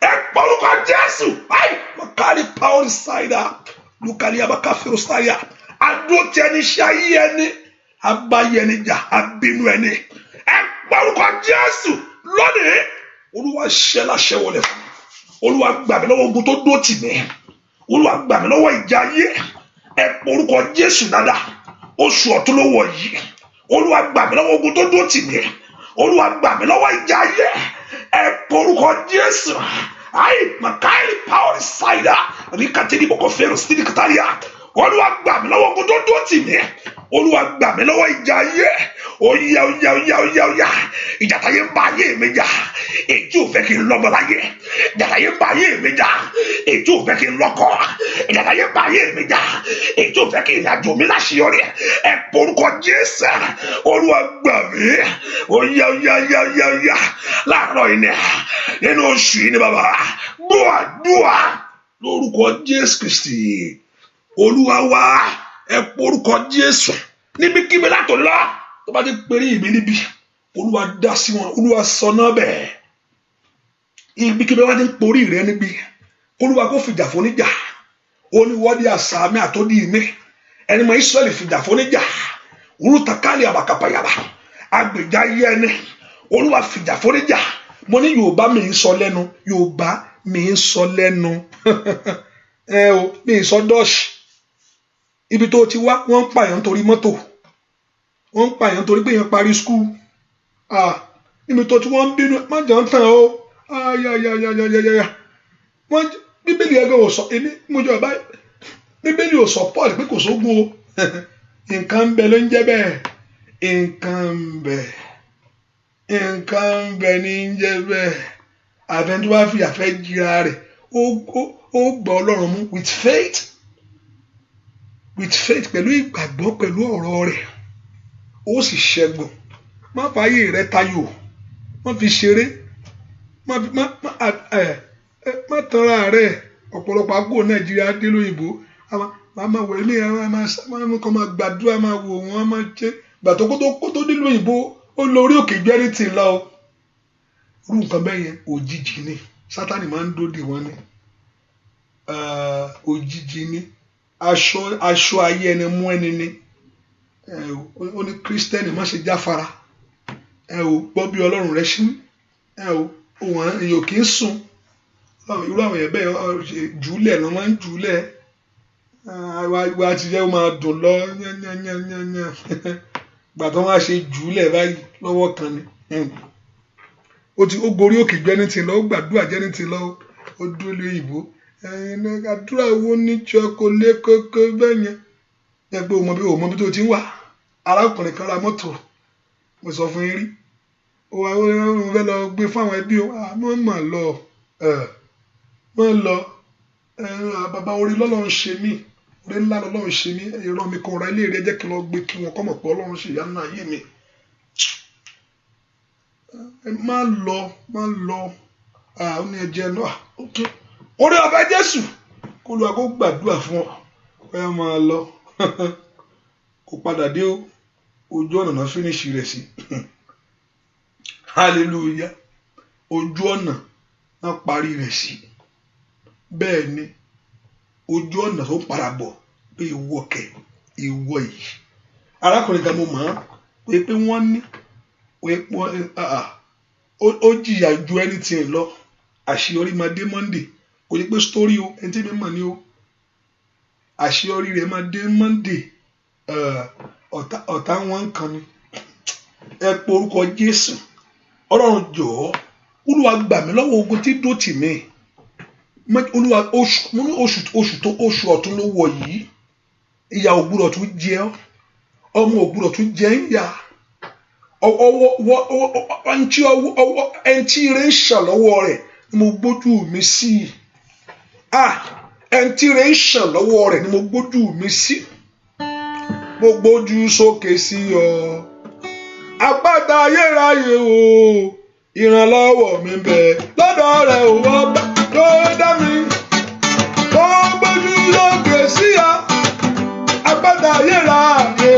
ẹ pọ̀lùkọ Jésù kárí power cider lukali abakafiro sáyà adúró tí ẹni ṣe ayé ẹni abáyé ẹni jà abínú ẹni ẹ pọ̀lùkọ Jésù lónìí Olúwa ṣẹ́ láṣẹ wọlé fún mi Olúwa gbà mí lọ́wọ́ ogun tó dó tì mí Olúwa gbà mí lọ́wọ́ ìjà ayé ẹ porúkọ Jésù dáadáa oṣù ọ̀tún ló wọ̀ yìí Olúwa gbà mí lọ́wọ́ ogun tó dó tì mí Olúwa gbà mí lọ́wọ́ ìjà ayé ẹ porúkọ Jésù makaili power cider rikatini boko fero stili kataria Olúwa gbà mí lọ́wọ́ ogun tó dó tì mí Olúwa gbà mí lọ́wọ́ ìjà ayé oya ìjà táyé ń bá ayé mi jà èjì ò fẹ́ kí n lọ́mọ láyé ìjà táyé ń bá ayé mi jà èjì ò fẹ́ kí n lọ́kọ ìjà táyé ń bá ayé mi jà èjì ò fẹ́ kí n ìrìnàjò mi láṣeyọrí ẹ porúkọ Jésù Olúwa gbà mí oya láàárọ̀ yìí nínú oṣù yìí ni bàbá gbọ́ lórúkọ Jésù Kristi Olúwa wá ẹ porúkọ Jésù níbikíbi látòrí lọ tó bá ti péré ìbí níbi Olúwa dá sí wọn Olúwa sọ náà bẹ́ẹ̀ ibikíbi wọn ti ń porí rẹ níbi Olúwa kó fìjà fóníjà oníwọ́dí àsàmì àtòdì mi ẹni mọ Ísírẹ́lì fìjà fóníjà olùtàkàlì àbàkàpàyàbà agbèjà yẹni Olúwa fìjà fóníjà mo ní Yorùbá mi ń sọ lẹ́nu Yorùbá mi ń sọ lẹ́nu mi ń sọ dọ́ọ̀ṣì ibi tó ti wá wọ́n ń pààyàn torí mọ́tò wọ́n ń pààyàn torí pé èèyàn parí skul níbi tó ti wọ́n ń bínú má jà ń tàn ó wọ́n Bíbélì ẹgbẹ́ ò sọ èmi mo jọ báyìí Bíbélì ò sọ Paul pé kò sógun o nǹkan ń bẹ ló ń jẹ́ bẹ́ẹ̀ nǹkan ń bẹ ní ń jẹ́ bẹ́ẹ̀ àfẹn tó bá fi àfẹ́ jìra rẹ̀ ó gbọ́ Ọlọ́run mú with faith pẹ̀lú ìgbàgbọ́ pẹ̀lú ọ̀rọ̀ rẹ̀ ó sì ṣẹ́gun má fààyè rẹ tayò má fi ṣeré má tanra rẹ ọ̀pọ̀lọpọ̀ àgbo Nàìjíríà dé lóyìnbó máa wẹ̀ ní máa kọ́ máa gbàdúrà máa wò wọ́n máa jẹ́ gbàtọ́ kó tó dé lóyìnbó ó lọ orí òkè jẹ́rì tì lọ irú nǹkan bẹ́ẹ̀ yẹn òjijì ni Sátánì máa ń dóde wọn ni òjijì ni aṣọ ayé ẹni mú ẹni ni ó ní Kírísítẹ́nì má ṣe jáfara gbọ́ bí Ọlọ́run rẹ ṣí òun èèyàn kì í sùn irú àwọn yẹn bẹ́ẹ̀ jùúlẹ̀ ló máa ń jùúlẹ̀ wa ti jẹ́ ó máa dùn lọ yányányányányá gbà tó wá ṣe jùúlẹ̀ báyìí lọ́wọ́ kan ni ó gorí òkè jẹ́nìtì lọ ó gbàdúrà jẹ́nìtì lọ ó dúró lé ìbò àdúrà wo níjọ kò lé kókó bẹ́yẹn ẹgbẹ́ òmọ bí tó ti ń wà arákùnrin kan ra mọ́tò mo sọ fún yín rí ó fẹ́ lọ gbé fáwọn ẹbí wọ́n lọ bàbá orí lọ́lọ́run ṣe mí orí ńlá lọ́lọ́run ṣe mí ìran mi kan ra ilé rẹ jẹ́ kí n lọ gbé kí wọn kọ́ mọ̀ pé Ọlọ́run ṣe ìyanu ayé mi má lọ ó ní ẹjẹ náà orí ọ̀fẹ́ Jésù kó lu àkókò gbàdúrà fún ọ pé a máa lọ kó padà dé ojú ọ̀nà náà fínísì rẹ̀ sí hallelujah ojú ọ̀nà náà parí rẹ̀ sí bẹ́ẹ̀ ni ojú ọ̀nà tó padà bọ̀ pé ìwọ yìí arákùnrin kan mo mọ̀ ọ́n pé wọ́n ní ó jìyà ju anything lọ àṣeyọrí máa dé Monday kò ní pé story o ẹni tí mi mọ̀ ní o àṣeyọrí rẹ̀ máa dé Monday ọ̀tá wọn kan ni ẹ pe orúkọ Jésù Ọlọ́run jọ̀ọ́ Olúwa gbà mí lọ́wọ́ ogun tí dó tì mí Olúwa oṣù ọ̀tún ló wọ̀ yìí ìyà ò gbúdọ̀ tún jẹ ọ́ ọmọ ò gbúdọ̀ tún jẹ ń yà ẹni tí ire ń ṣàn lọ́wọ́ rẹ̀ ni mo gbójú mi sí ẹni tí ire ń ṣàn lọ́wọ́ rẹ̀ ni mo gbójú mi sí mo gbójú sókè sí ọ àpáta ayérayé o ìrànlọ́wọ́ mi bẹ lọ́dọ̀ rẹ̀ ò wọ́n bá tó dá mi mo gbójú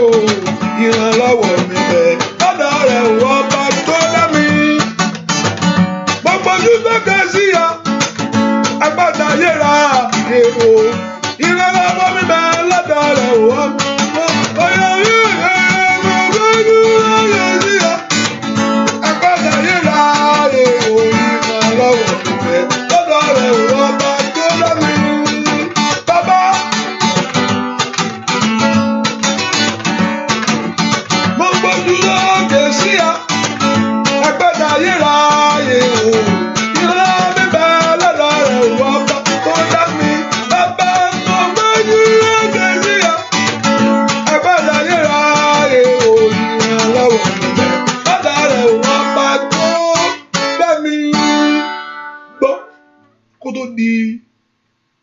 o ìrànlọ́wọ́ mi bẹ̀ lọ́dọ̀ rẹ̀ ọba tó dá mi. Gbogbo ojú tó kẹ́ sí ya agbádá yẹra èrò ìrànlọ́wọ́ mi bẹ̀ lọ́dọ̀ rẹ̀ ọba.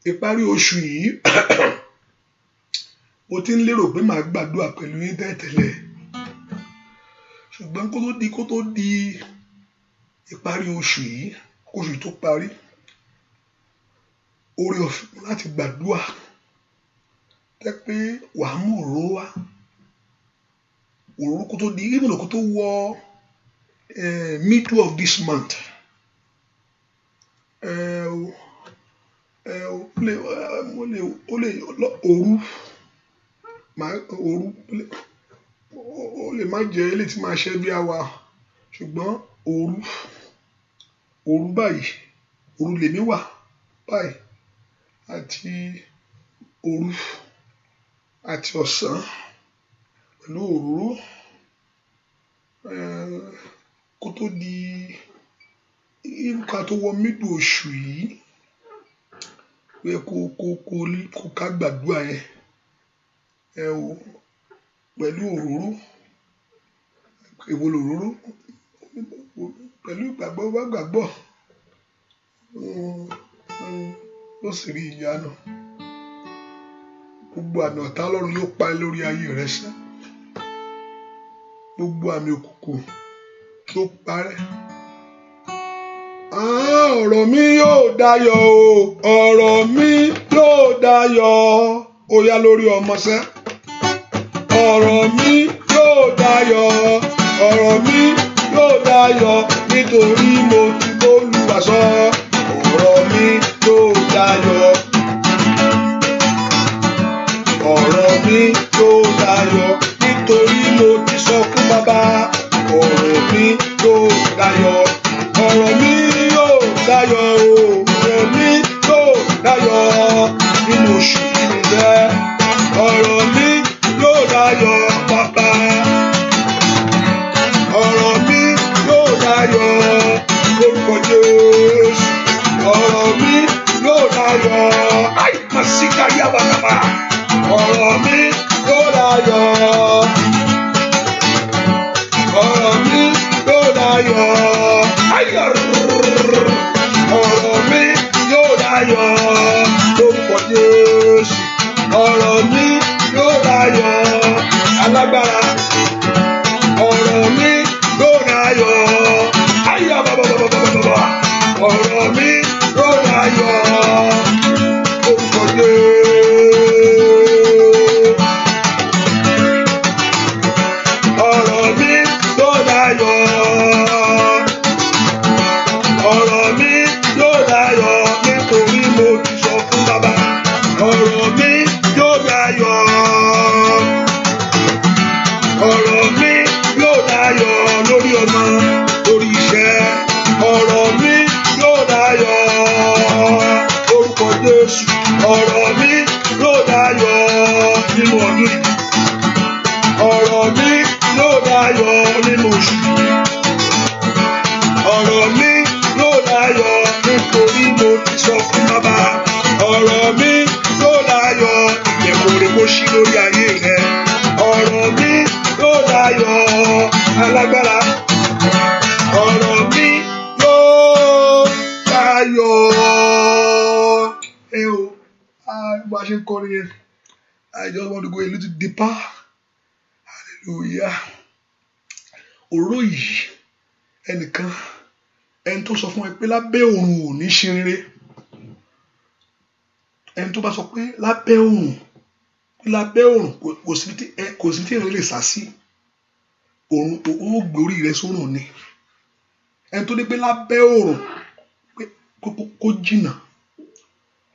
Ìparí oṣù yìí mo ti ń lérò pé màá gbàdúrà pẹ̀lú yín tẹ́tẹ̀lẹ̀, ṣùgbọ́n kó tó di ìparí oṣù yìí, oṣù tó parí, oore ọ̀fẹ́ láti gbàdúrà tẹ́ pé wàá mú òróró wá, òróró kó tó di even kó tó wọ middle of this month. Ó lè má jẹ́ ilé tí máa ṣe bí àwa, ṣùgbọ́n òru báyìí, òru lèmi wà báyìí, àti òru àti ọ̀sán pẹ̀lú òróró kó tó di ká tó wọ middle oṣù yìí pé kó ká gbàdúrà yẹn pẹ̀lú òróró, èwo lòróró, pẹ̀lú ìgbàgbọ́ bá gbàgbọ́ ó sì rí ìyanu. Gbogbo àmì ọ̀tá Ọlọ́run yóò pa lórí ayé rẹ sẹ́, gbogbo àmì òkùnkùn tó parẹ́. Ọ̀rọ̀ mi yóò dayọ̀ o, ọ̀rọ̀ mi yóò dayọ̀, ó yá lórí ọmọ sẹ́. Ọ̀rọ̀ mi yóò dayọ̀, ọ̀rọ̀ mi yóò dayọ̀, nítorí mo ti b'Olúwa sọ. Ọ̀rọ̀ mi yóò dayọ̀, ọ̀rọ̀ mi yóò dayọ̀, nítorí mo ti sọ fún bàbá. Ọ̀rọ̀ mi yóò dayọ̀, ọ̀rọ̀ mi yóò dayọ̀ o, ọ̀rọ̀ mi yóò dayọ̀ nínú oṣù yìí jẹ́. Ọ̀rọ̀ mi yóò dayọ̀ bàbá, ọ̀rọ̀ mi yóò dayọ̀ lórúkọ Jésù. Ọ̀rọ̀ mi yóò dayọ̀, àìmọ̀síkà yábàkàbà. Ọ̀rọ̀ mi yóò dayọ̀, ọ̀rọ̀ mi yóò dayọ̀, ọ̀rọ̀ mi yóò dayọ̀ lórúkọ Jésù. Ọ̀rọ̀ mi yóò dayọ̀ alágbára, ọ̀rọ̀ mi yóò dayọ̀ ayabababababa, ọ̀rọ̀ mi yóò dayọ̀ lórúkọ Jésù. Ọ̀rọ̀ mi yóò dayọ̀, ọ̀rọ̀ mi yóò dayọ̀, nítorí mo ti sọ fún bàbá. Ọ̀rọ̀ mi yóò dayọ̀, ọ̀rọ̀ mi yóò dayọ̀ lórí ọmọ, lórí iṣẹ́. Ọ̀rọ̀ mi yóò dayọ̀ lórúkọ Jésù. Ọ̀rọ̀ mi yóò dayọ̀ nínú ọdún yìí. Ọ̀rọ̀ mi yóò dayọ̀ nínú oṣù yìí. Ọ̀rọ̀ mi yóò dayọ̀, nítorí mo ti sọ fún bàbá. Ọ̀rọ̀ mi yóò dayọ̀, ìdẹ̀kùn rẹ̀ kó ṣí lórí ayé rẹ̀. Ọ̀rọ̀ mi yóò dayọ̀ alágbára. Ọ̀rọ̀ mi yóò dayọ̀. Bá a ṣe ń kọrin yẹn, I just want to go a little deeper. Hallelujah. Òróró yìí, ẹnìkan, ẹni tó sọ fún ẹ pé lábẹ́ òrùn ò ní ṣe rere, ẹni tó bá sọ pé lábẹ́ òrùn lábẹ́ òrùn kò sí tí èèyàn lè sá sí òrùn, ó gbé orí rẹ sórùn ni. Ẹni tó ní pé lábẹ́ òrùn pé kó jìnnà,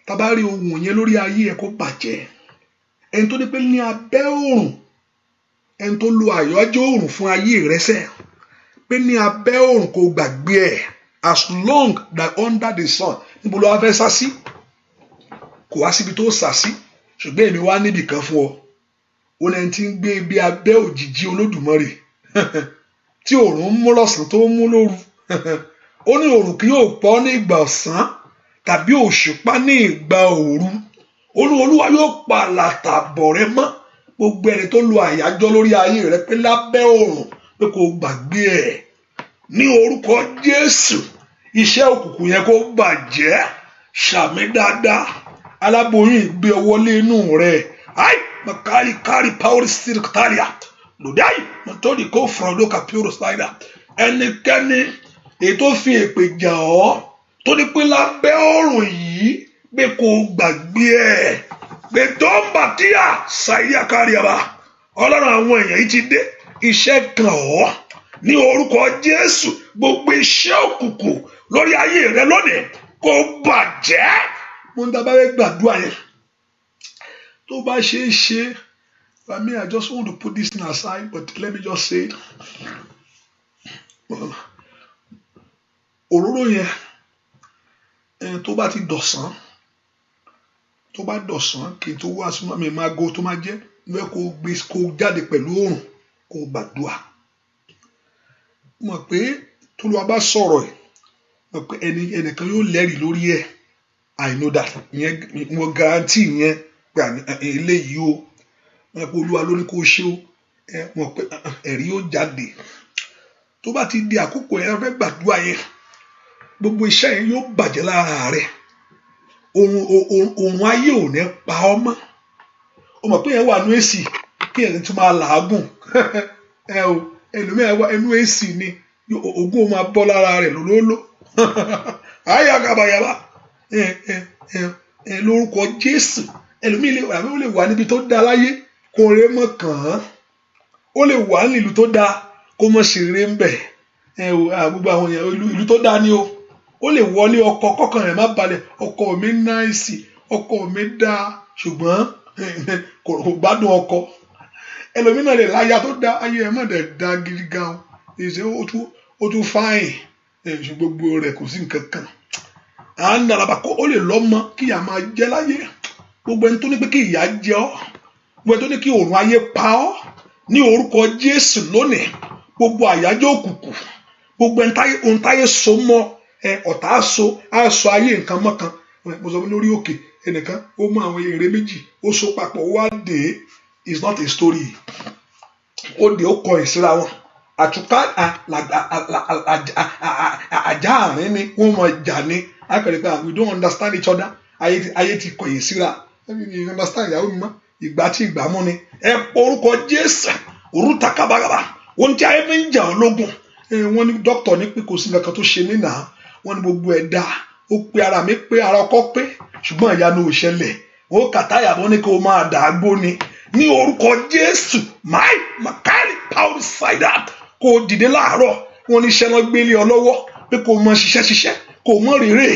tàbá rí ohun yẹn lórí ayé ẹ kó bàjẹ́. Ẹni tó ní pé ní abẹ́ òrùn, ẹni tó lo àyájọ́ òrùn fún ayé rẹ sẹ́, pé ní abẹ́ òrùn kò gbàgbé ẹ̀, as long that under the sun, níbo ló wá fẹ́ sá sí? Kò wá síbi tó sá sí, ṣùgbọ́n èmi wá níbì kan fún ọ. Ó ní ẹni tí ń gbé ibi abẹ́ òjìji Olódùmarè tí òrùn ń mú lọ́sàn tó ń mú lóru. Ó ní òrùn kì yóò pọ́ ní ìgbà ọ̀sán tàbí òṣùpá ní ìgbà òru. Olúwa yóò pa àlàtàbọ̀ rẹ mọ́. Gbogbo ẹni tó lo àyájọ́ lórí ayé rẹ pé lábẹ́ òrùn pé kò gbàgbé ẹ̀, ní orúkọ Jésù, iṣẹ́ òkùnkùn yẹn kó bàjẹ́. Ṣàmì dáadáa. Aláboyún ìgbé ọwọ́ lé inú rẹ̀. Ai makari power sirktaria lòdáì mọ̀tọ́dì kó fọ̀rọ̀dọ́ kàpírò spider. Ẹnikẹ́ni èyí tó fi èpè jà ọ́ tó ní pé lábẹ́ òrùn yìí pé kò gbàgbé ẹ̀, pé tó ń bà tíyà ṣàìyá káríaba. Ọlọ́run àwọn èèyàn yìí ti dé, iṣẹ́ kan ọ́ ní orúkọ Jésù. Gbogbo iṣẹ́ òkùnkùn lórí ayé rẹ lónìí kò bàjẹ́. Mo ń dábàá wẹ́ gbàdúrà yẹn tó bá ṣe é ṣe. I mean, I just want to put this aside, but let me just say it. Òróró yẹn tó bá ti dọ̀sán, kí n tó wá súnmọ́ mi máa go tó máa jẹ́ wẹ́ kó jáde pẹ̀lú òrùn kó gbàdúrà. Mọ̀ pé t'Olúwa bá sọ̀rọ̀ ẹ̀, mọ̀ pé ẹnìkan yóò lẹ́rìí lórí ẹ̀. I know that. Mo guarantee yẹn pé eléyìí o, mọ̀ pé Olúwa ló ní kó ṣe o, mọ̀ pé ẹ̀rí yóò jáde. Tó bá ti di àkókò yẹn fẹ́ gbàdúrà yẹn, gbogbo iṣẹ́ yẹn yóò bàjẹ́ lára rẹ̀. Òrùn ayé ò ní pa ọ́ mọ́. O mọ̀ pé yẹn wà nú èsì kí ẹni tún máa làágùn. Ẹlòmíràn wà ẹnu èsì ni ògùn ó máa bọ́ lára rẹ̀ lólóló. Ayagabayaba lórúkọ Jésù. Ẹlòmíràn ó lè wà níbi tó dá láyé kó rẹ mọ́ kàn án. Ó lè wà nílùú tó dá kó mọ́ ṣeré ń bẹ̀. Gbogbo àwọn èèyàn ìlú tó dá ni o. Ó lè wọlé ọkọ kọkàn rẹ̀ má balẹ̀, ọkọ mi náìsì, ọkọ mi dá, ṣùgbọ́n kò gbádùn ọkọ. Ẹlòmíràn lè láya tó dá, ayé ẹ̀ má dẹ̀ dá gidi gan. Ó tún fáìn, ṣùgbọ́n gbogbo rẹ̀ kò sí nǹkan kan. À ń daraba kó ó lè lọ́mọ kí ìyá máa jẹ láyé. Gbogbo ẹni tó ní pé kí ìyá jẹ ọ́, gbogbo ẹni tó ní kí òrùn ayé pa ọ́, ní orúkọ Jésù lónìí, gbogbo àyájọ́ òkùnkùn, gbogbo ohun táyé so mọ́ ọ̀tá aṣọ ayé nǹkan mọ́kan. Mo sọ fún lórí òkè ẹnìkan ó mú àwọn ère méjì ó so papọ̀ ó wá dé. It's not a story. Ó dé ó kọ ìsíra wọn. Àtúkà àjà àárín ni wọ́n mọ̀ jà ní. Akọ̀rẹ́ pé we don't understand each other. Ayé ti kọ ìsíra. You understand ìyàwó mi mọ́? Ìgbà tí ìgbà mú ni. Ẹ orúkọ Jésù òrùta kábàgàbà. Wọ́n ti ayé fi ń jà ọ́ lógun. Wọ́n ní dókítà ní pé kò sí nǹkan tó ṣe mí náà. Wọ́n ní gbogbo ẹ̀ dá. Ó pé ara mi pé ara ọkọ pé, ṣùgbọ́n ìyanu ò ṣẹlẹ̀. Ó kàtáyà bọ́ ní kí o máa dàgbò ni. Ní orúkọ Jésù, makari power side up. Kò dìde láàárọ̀. Wọ́n ní iṣẹ́ náà gbélé ọ lọ́wọ́ pé kò mọ ṣiṣẹ́, kò mọ rere.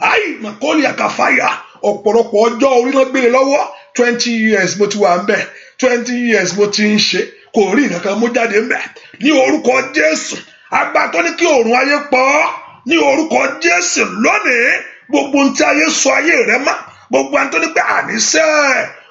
Ai makoli akafaya. Ọ̀pọ̀lọpọ̀ ọjọ́ orí náà gbélé lọ́wọ́. 20 years mo ti wà ń bẹ̀. 20 years mo ti ń ṣe. Kò rí nǹkan mú jáde ń bẹ̀. Ní orúkọ Jésù, àgbà tó ní kí òrùn ayé pọ̀, ní orúkọ Jésù lónìí, gbogbo ohun tí ayé sọ ayé rẹ mọ́, gbogbo ẹni tó ní pé àníṣe,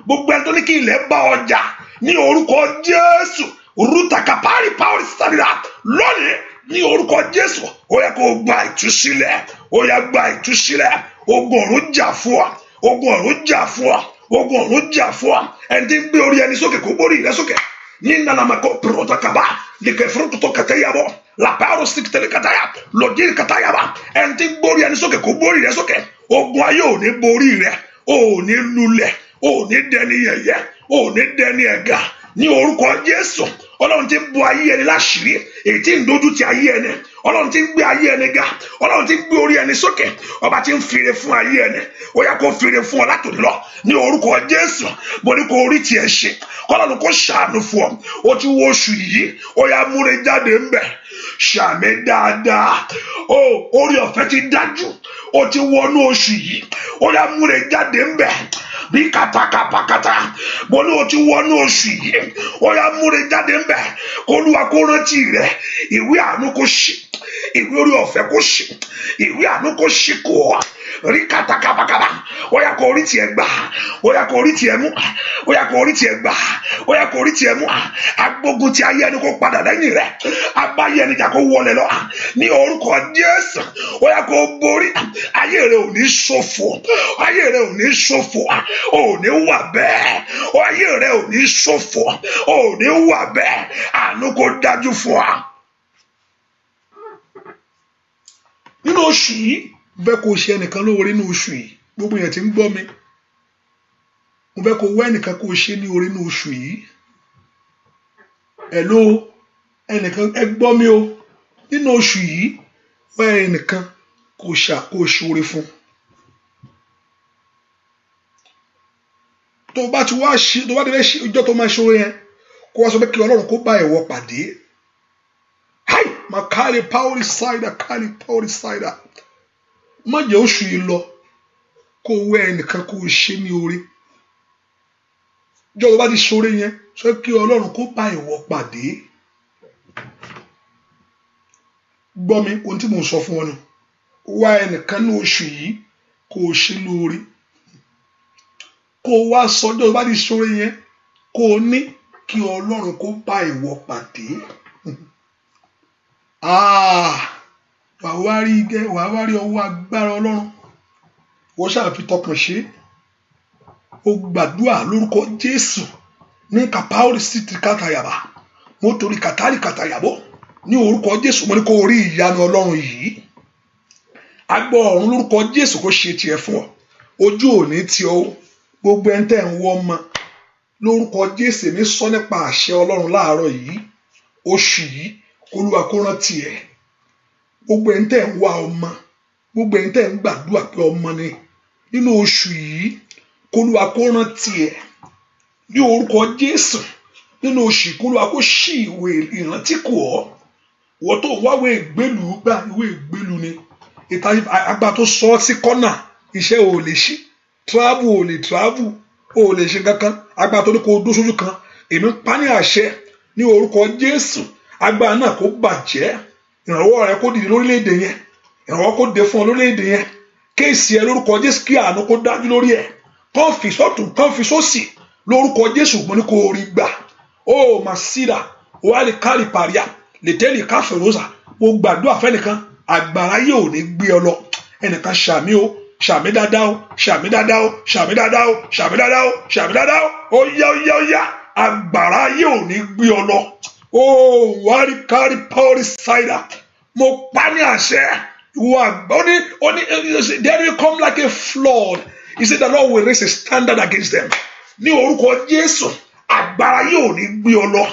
gbogbo ẹni tó ní kí ilẹ̀ bá ọjà, ní orúkọ Jésù, rútakapari power stamina lónìí, ní orúkọ Jésù, ó yẹ kó gba ìtúsílẹ̀, ó yẹ gba ìtúsílẹ̀. Ogun ọ̀run jà fún ọ, ogun ọ̀run jà fún ọ, ogun ọ̀run jà fún ọ. Ẹni tí ń gbé orí ẹni sókè kó gbórí rẹ sókè. Ní nanamako protakaba leke fruto katayabo la paro stiktele kataya lojiri katayaba. Ẹni tí ń gbórí ẹni sókè kó gbórí rẹ sókè. Ogun ayé ò ní borí rẹ, ò ní lulẹ̀, ò ní dẹni yẹ̀yẹ́, ò ní dẹni ẹ̀gà. Ní orúkọ Jésù, Ọlọ́run tí ń bo ayé ẹni láṣìírí èyí tí ń dojú ti ayé ẹni, Ọlọ́run tí ń gbé ayé ẹni ga, Ọlọ́run tí ń gbé orí ẹni sókè, ọba tí ń fire fún ayé ẹni, ó yá kó fire fún ọ látòní lọ ní orúkọ Jésù. Mo ní kó orí tiẹ̀ ṣe, Ọlọ́run kó ṣàánú fún ọ. Ó ti wo oṣù yìí, ó yá múre jáde ń bẹ̀, ṣàmì dáadáa. Orí ọ̀fẹ́ ti dájú, ó ti wọnú oṣù yìí, ó yá múre jáde ń bẹ̀ bí kàtàkàpàkàtà. Mo ní ó ti wọnú oṣù yìí, ó yá múre jáde ń bẹ̀. Olúwa kó rántí rẹ, ìwé àánú kó ṣí, ìwé orí ọ̀fẹ́ kó ṣí, ìwé àánú kó ṣí kó ọ rí kàtàkàpàkàtà. Ó yá kó orí tiẹ̀ gbà, ó yá kó orí tiẹ̀ mú, ó yá kó orí tiẹ̀ gbà, ó yá kó orí tiẹ̀ mú. Agbógun ti ayé ẹni kó padà lẹ́yìn rẹ̀, abáyé ẹni jà kó wọlé lọ ní orúkọ Jésù. Ó yá kó borí, ayé rẹ ò ní ṣòfò, ayé rẹ ò ní ṣòfò, ò ní wà bẹ́ẹ̀, ayé rẹ ò ní ṣòfò, ò ní wà bẹ́ẹ̀. Àánú kó dájú fún wa nínú oṣù yìí. Bẹ́ẹ̀ kó ṣe ẹnìkan lóore nínú oṣù yìí, gbogbo yẹn tí ń gbọ́ mi, mo fẹ́ kó wá ẹnìkan kó ṣe ní oore nínú oṣù yìí. Hello, ẹnìkan ẹ gbọ́ mi o, nínú oṣù yìí wá ẹnìkan kó ṣoore fún. Tó bá ti wá ṣe, tó bá ti fẹ́ ṣe ọjọ́ tó máa ṣoore yẹn, kó wá sọ pé kí Ọlọ́run kó bá ìwọ pàdé. Hi, makali power side, kali power side. Má jẹ́ oṣù yìí lọ kó wá ẹnìkan kó ṣe ní oore. Ọjọ́ tó bá ti ṣoore yẹn, sọ kí Ọlọ́run kó bá ìwọ pàdé. Gbọ́ mi, ohun tí mo sọ fún ọ nù. Wá ẹnìkan ní oṣù yìí kó ṣe lóore. Kó wá sọjọ́ tó bá ti ṣoore yẹn, kó ní kí Ọlọ́run kó bá ìwọ pàdé. Wàá wá rí ọwọ́ agbára Ọlọ́run. Wọ́n ṣàfi tọkàn ṣe. Ó gbàdúrà lórúkọ Jésù ní kàpáórì sítì kàtàyàbá, mo torí kàtàrí kàtàyàbọ̀ ní orúkọ Jésù. Mo ní kó rí ìyanu Ọlọ́run yìí. Agbọ́ ọ̀run lórúkọ Jésù kó ṣe tiẹ̀ fún ọ. Ojú òní tí ọ, gbogbo ẹni tẹ́ ń wọ ọmọ lórúkọ Jésù mi sọ nípa àṣẹ Ọlọ́run láàárọ̀ yìí. Oṣù yìí Olúwa kó rántí ẹ. Gbogbo ẹni tẹ́ ń wá ọmọ, gbogbo ẹni tẹ́ ń gbàdúrà pé ọmọ ni nínú oṣù yìí, Olúwa kó rántí ẹ ní orúkọ Jésù. Nínú oṣù yìí Olúwa kó ṣí ìwé ìrántí kù ọ. Wọ́n tó wáwé ìgbélu gbà, ìwé ìgbélu ni ìta àgbà tó sọ ọ́ sí kọ́nà. Iṣẹ́ ò lè ṣe, travel ò lè travel, ò lè ṣe kankan. Àgbà tó ní kó dó sójú kan, èmi ń pa ní àṣẹ ní orúkọ Jésù. Agbára náà kó bàjẹ́, ìrànwọ́ rẹ kó dìde lórílẹ̀-èdè yẹn, ìrànwọ́ kó dé fún ọ lórílẹ̀-èdè yẹn. Kéèsì ẹ lórúkọ Jésù kí àánú kó dájú lórí ẹ. Kán fi sọ́tún, kán fi sósì lórúkọ Jésù. Mo ní kó rí gbà. Ó màsídà wàlí kálí pàríà lètẹ́lì káfíńrọ́sà. Mo gbàdúrà fẹ́nìkan, àgbàrá yóò ní gbé ọ lọ. Ẹnìkan ṣàmì o, ṣàmì dáadáa o, ṣàmì dáadáa o, ṣàmì dáadáa o, ṣàmì dáadáa o, ṣàmì dáadáa o. Ó yá ó yá ó yá, àgbàrá yóò ní gbé ọ lọ. Oh, wari kari power side. Mo pa ní àṣẹ. They will come like a flood. He said the Lord will raise a standard against them. Ní orúkọ Jésù, agbára yóò ní gbé ọ lọ.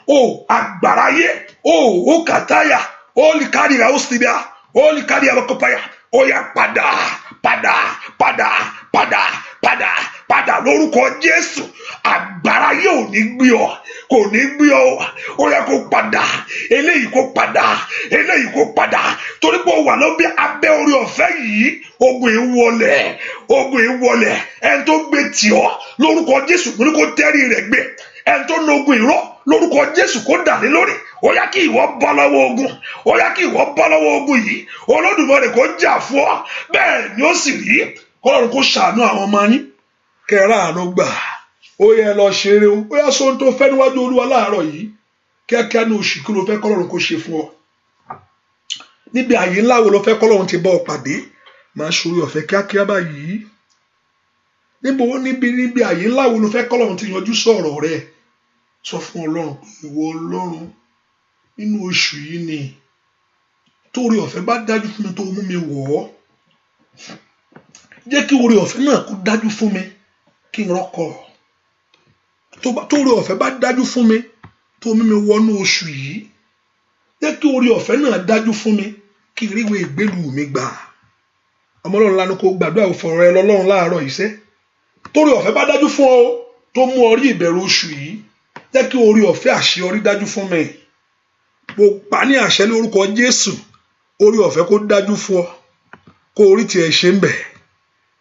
Oh, agbára yẹ. Oh, ó kàtáyà. Ó lè kárí ìyá ó sì bíà. Ó lè kárí ìyá ọkọ̀páyà. Ó yá padà lórúkọ Jésù. Agbára yóò ní gbé ọ, kò ní gbé ọ. Ó yá kó padà, eléyìí kó padà, eléyìí kó padà. Torí pé ó wà lóbi abẹ́ orí ọ̀fẹ́ yìí, ogun ìwọlẹ̀. Ẹni tó gbé tì ọ́ lórúkọ Jésù, mo ní kó tẹ́rí rẹ̀ gbé. Ẹni tó ní ogun ìrọ́ lórúkọ Jésù kó dà ní lórí. Ó yá kí ìwọ bọ́ lọ́wọ́ ogun, ó yá kí ìwọ bọ́ lọ́wọ́ ogun yìí. Olódùmarè kó jà fún ọ, bẹ́ẹ̀ ni ó sì rí. Ọlọ́run kó ṣàánú àwọn ọmọ yín, kẹrà àánú gbà. Ó yẹ lọ ṣeré o, ó yá sóhun tó fẹ́ níwájú Olúwa láàárọ̀ yìí. Kíákíá ní oṣù kí ló fẹ́ kọ́lọ́run kó ṣe fún ọ. Níbi àyè ńlá wo ló fẹ́ kọ́lọ́run ti bá ọ pàdé. Máa ṣorí ọ̀fẹ́ kíákíá báyìí. Níbi àyè ńlá wo ló fẹ́ kọ́lọ́run ti yanjú sọ̀rọ̀ rẹ. Sọ fún Ọlọ́run pé ìwọ Ọlọ́run nínú oṣù yìí ni torí ọ̀fẹ́ bá dájú fún mi tó mú mi wọ̀ ọ́. Jẹ́ kí oore ọ̀fẹ́ náà kó dájú fún mi kí n rọ́kọ̀. Torí ọ̀fẹ́ bá dájú fún mi tó mú mi wọnú oṣù yìí jẹ́ kí orí ọ̀fẹ́ náà dájú fún mi kí n ríwèé ìgbélú mi gbà. ọmọ Ọlọ́run lanu kó gbàdúrà òfòrò ẹ lọ́lọ́run láàárọ̀ yìí sẹ́ torí ọ̀fẹ́ bá dájú fún ọ tó mú ọ rí ìbẹ̀rù oṣù yìí jẹ́ kí orí ọ̀fẹ́ àṣeyọrí dájú fún mi. mo pa ní àṣẹ lórúkọ Jésù orí ọ̀fẹ́ kó dájú fún ọ kó orí tiẹ̀ ṣe ń bẹ̀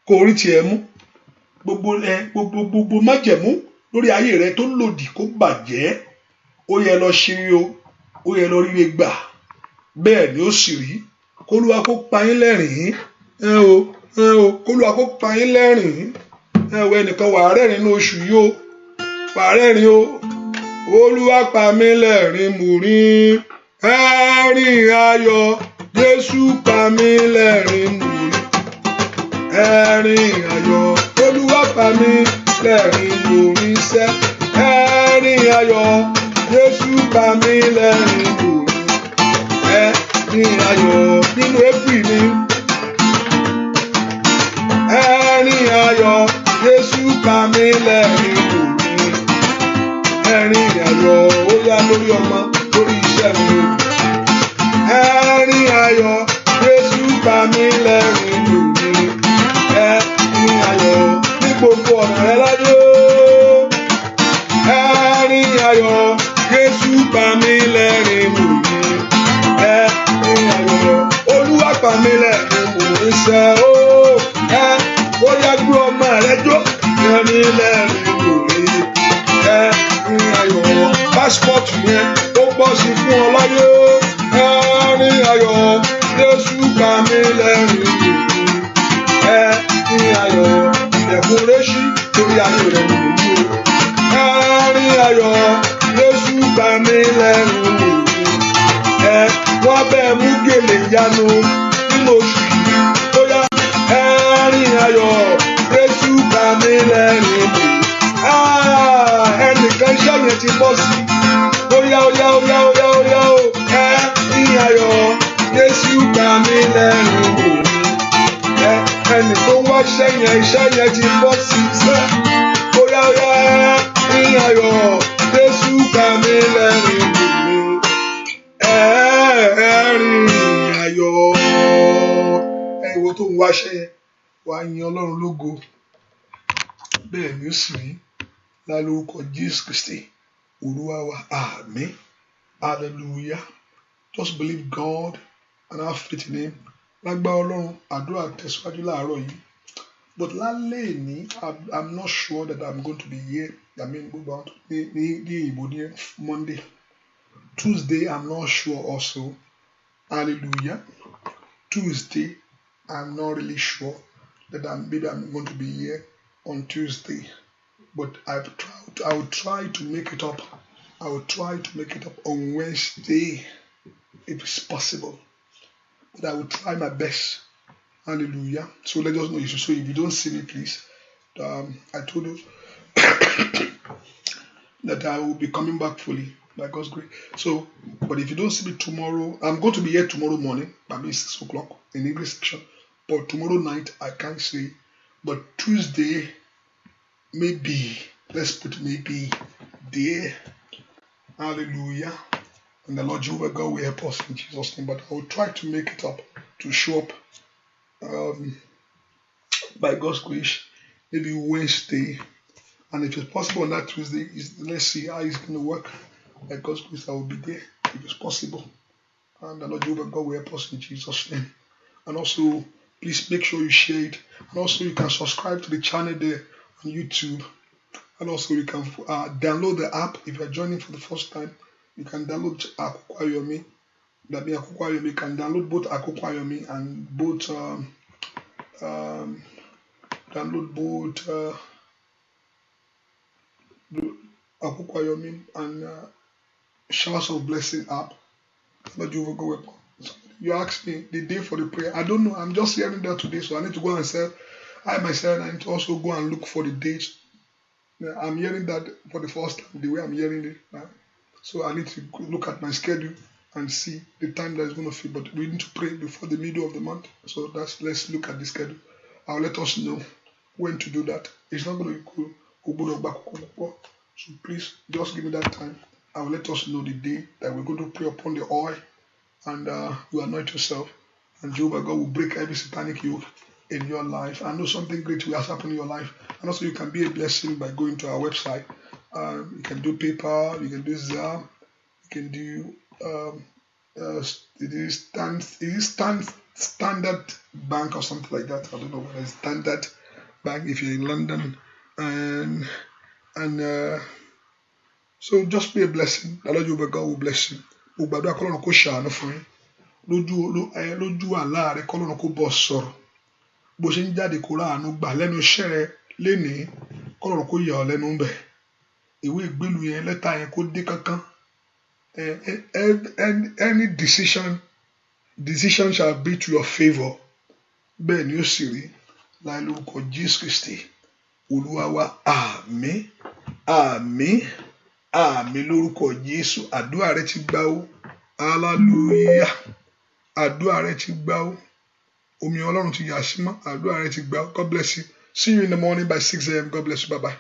kó orí tiẹ̀ mú gbogbo májẹ̀mú lórí ayé rẹ tó lòdì kó bàjẹ́. ó yẹ lọ ṣírí o ó yẹ lọ ríre gbà bẹ́ẹ̀ ni ó sì rí. kólúwa kó pa yín lẹ́rìn-ín kólúwa kó pa yín lẹ́rìn-ín ẹnìkan wà á rẹ́rìn ní oṣù yìí o wà á rẹ́rìn o. Olúwa pa mí lẹ́rìn mo rín ẹ̀rín ayọ̀ Jésù pa mí lẹ́rìn mo rín ẹ̀rín ayọ̀. Olúwa pa mí lẹ́rìn mo rín sẹ́ ẹ̀rín ayọ̀ Jésù pa mí lẹ́rìn mo rín ẹ̀rín ayọ̀ nínú April ni ẹ̀rín ayọ̀ Jésù pa mí lẹ́rìn mo rín ẹ̀rín ayọ̀. Ó yá lórí ọmọ lórí iṣẹ́ mi ẹ̀rín ayọ̀ Jésù pa mí lẹ́rìn mo rín ẹ̀rín ayọ̀ ní gbogbo ọ̀nà rẹ láyé ẹ̀rín ayọ̀ Jésù pa mí lẹ́rìn mo rín ẹ̀rín ayọ̀. Olúwa pa mí lẹ́rìn mo rín sẹ́ ó yá gbé ọmọ rẹ jó ẹ̀rín lẹ́rìn mo rín ẹ̀rín ayọ̀. Passport yẹn ó bọ́ sí fún ọ láyé ẹ̀rín ayọ̀ Jésù pa mí lẹ́rìn mo rín ẹ̀rín ayọ̀. Ẹ̀kún réṣí lórí ayé rẹ̀ nìyí o ẹ̀rín ayọ̀ Jésù pa mí lẹ́rìn mo rín wọ́n bẹ́ẹ̀ mú gèlè ìyanu nínú oṣù yìí ó yá ẹ̀rín ayọ̀ Jésù pa mí lẹ́rìn mo rín ẹnìkan iṣẹ́ yẹn ti bọ́ sí ó yá o ẹ̀rín ayọ̀ Jésù pa mí lẹ́rìn mo rín ẹnì tó ń wá iṣẹ́ yẹn ti bọ́ sí sẹ́ ó yá ẹ̀rín ayọ̀ Jésù pa mí lẹ́rìn mo rín ẹ̀rín ayọ̀. Ìwọ tó ń wá iṣẹ́ yẹn wàá yin Ọlọ́run lógo bẹ́ẹ̀ ni ó sì rí lórúkọ Jésù Kristi Olúwa wa àmín hallelujah. Just believe God and have faith in him. Lágbára Ọlọ́run àdúrà tẹ̀síwájú láàárọ̀ yìí but lálẹ́ ní I'm not sure that I'm going to be here. I mean gbogbo àwọn ní ìbò ní Monday Tuesday I'm not sure also hallelujah. Tuesday I'm not really sure that maybe I'm going to be here on Tuesday. But I will try to make it up. I will try to make it up on Wednesday if it's possible. But I will try my best. Hallelujah. So let us know. So if you don't see me, please. I told you that I will be coming back fully by God's grace. So, but if you don't see me tomorrow, I'm going to be here tomorrow morning, maybe 6 o'clock in English section. But tomorrow night, I can't say. But Tuesday, maybe, let's put maybe there. Hallelujah. And the Lord Jehovah God will help us in Jesus' name. But I will try to make it up, to show up by God's grace, maybe Wednesday. And if it's possible on that Tuesday, let's see how it's going to work. By God's grace, I will be there if it's possible. And the Lord Jehovah God will help us in Jesus' name. And also, please make sure you share it. And also, you can subscribe to the channel there on YouTube. And also, you can download the app. If you are joining for the first time, you can download Akoko Ayomi. That means Akoko Ayomi. You can download both Akoko Ayomi and both download both Akoko Ayomi and Showers of Blessing app. But you will go with. You asked me the day for the prayer. I don't know. I'm just hearing that today, so I need to go and say, I myself, I need to also go and look for the dates. I'm hearing that for the first time, the way I'm hearing it now. So I need to look at my schedule and see the time that's going to fit. But we need to pray before the middle of the month. So let's look at the schedule. I'll let us know when to do that. It's not going to be cool. So please just give me that time I will let us know the day that we're going to pray upon the oil, and you anoint yourself, and Jehovah God will break every satanic yoke in your life. I know something great will happen in your life, and also you can be a blessing by going to our website. You can do PayPal, you can do Zelle, you can do Standard Bank or something like that. I don't know whether it's Standard Bank if you're in London, and so just be a blessing. The Lord Jehovah God will bless you. Gbàdúrà k'Ọlọ́run kó ṣàánú fún yín lójú àlá rẹ, k'Ọlọ́run kó bọ́ sọ̀rọ̀ bó ṣe ń jáde kó ráàánú gbà lẹ́nu iṣẹ́ rẹ lénìí, k'Ọlọ́run kó yà ọ́ lẹ́nu ń bẹ̀. Ìwé ìgbélú yẹn, lẹ́tà yẹn kó dé kankan. Any decision shall be to your favour. Bẹ́ẹ̀ ni ó sì rí láì lórúkọ Jésù Kristi Olúwa wa. Àmín, àmín, àmín lórúkọ Jésù. Àdúrà rẹ ti gbà ó. Hallelujah. Àdúrà rẹ ti gbà ó. Omi Ọlọ́run ti yà sí mọ́. Àdúrà rẹ ti gbà ó. God bless you. See you in the morning by 6 a.m. God bless you. Bye bye.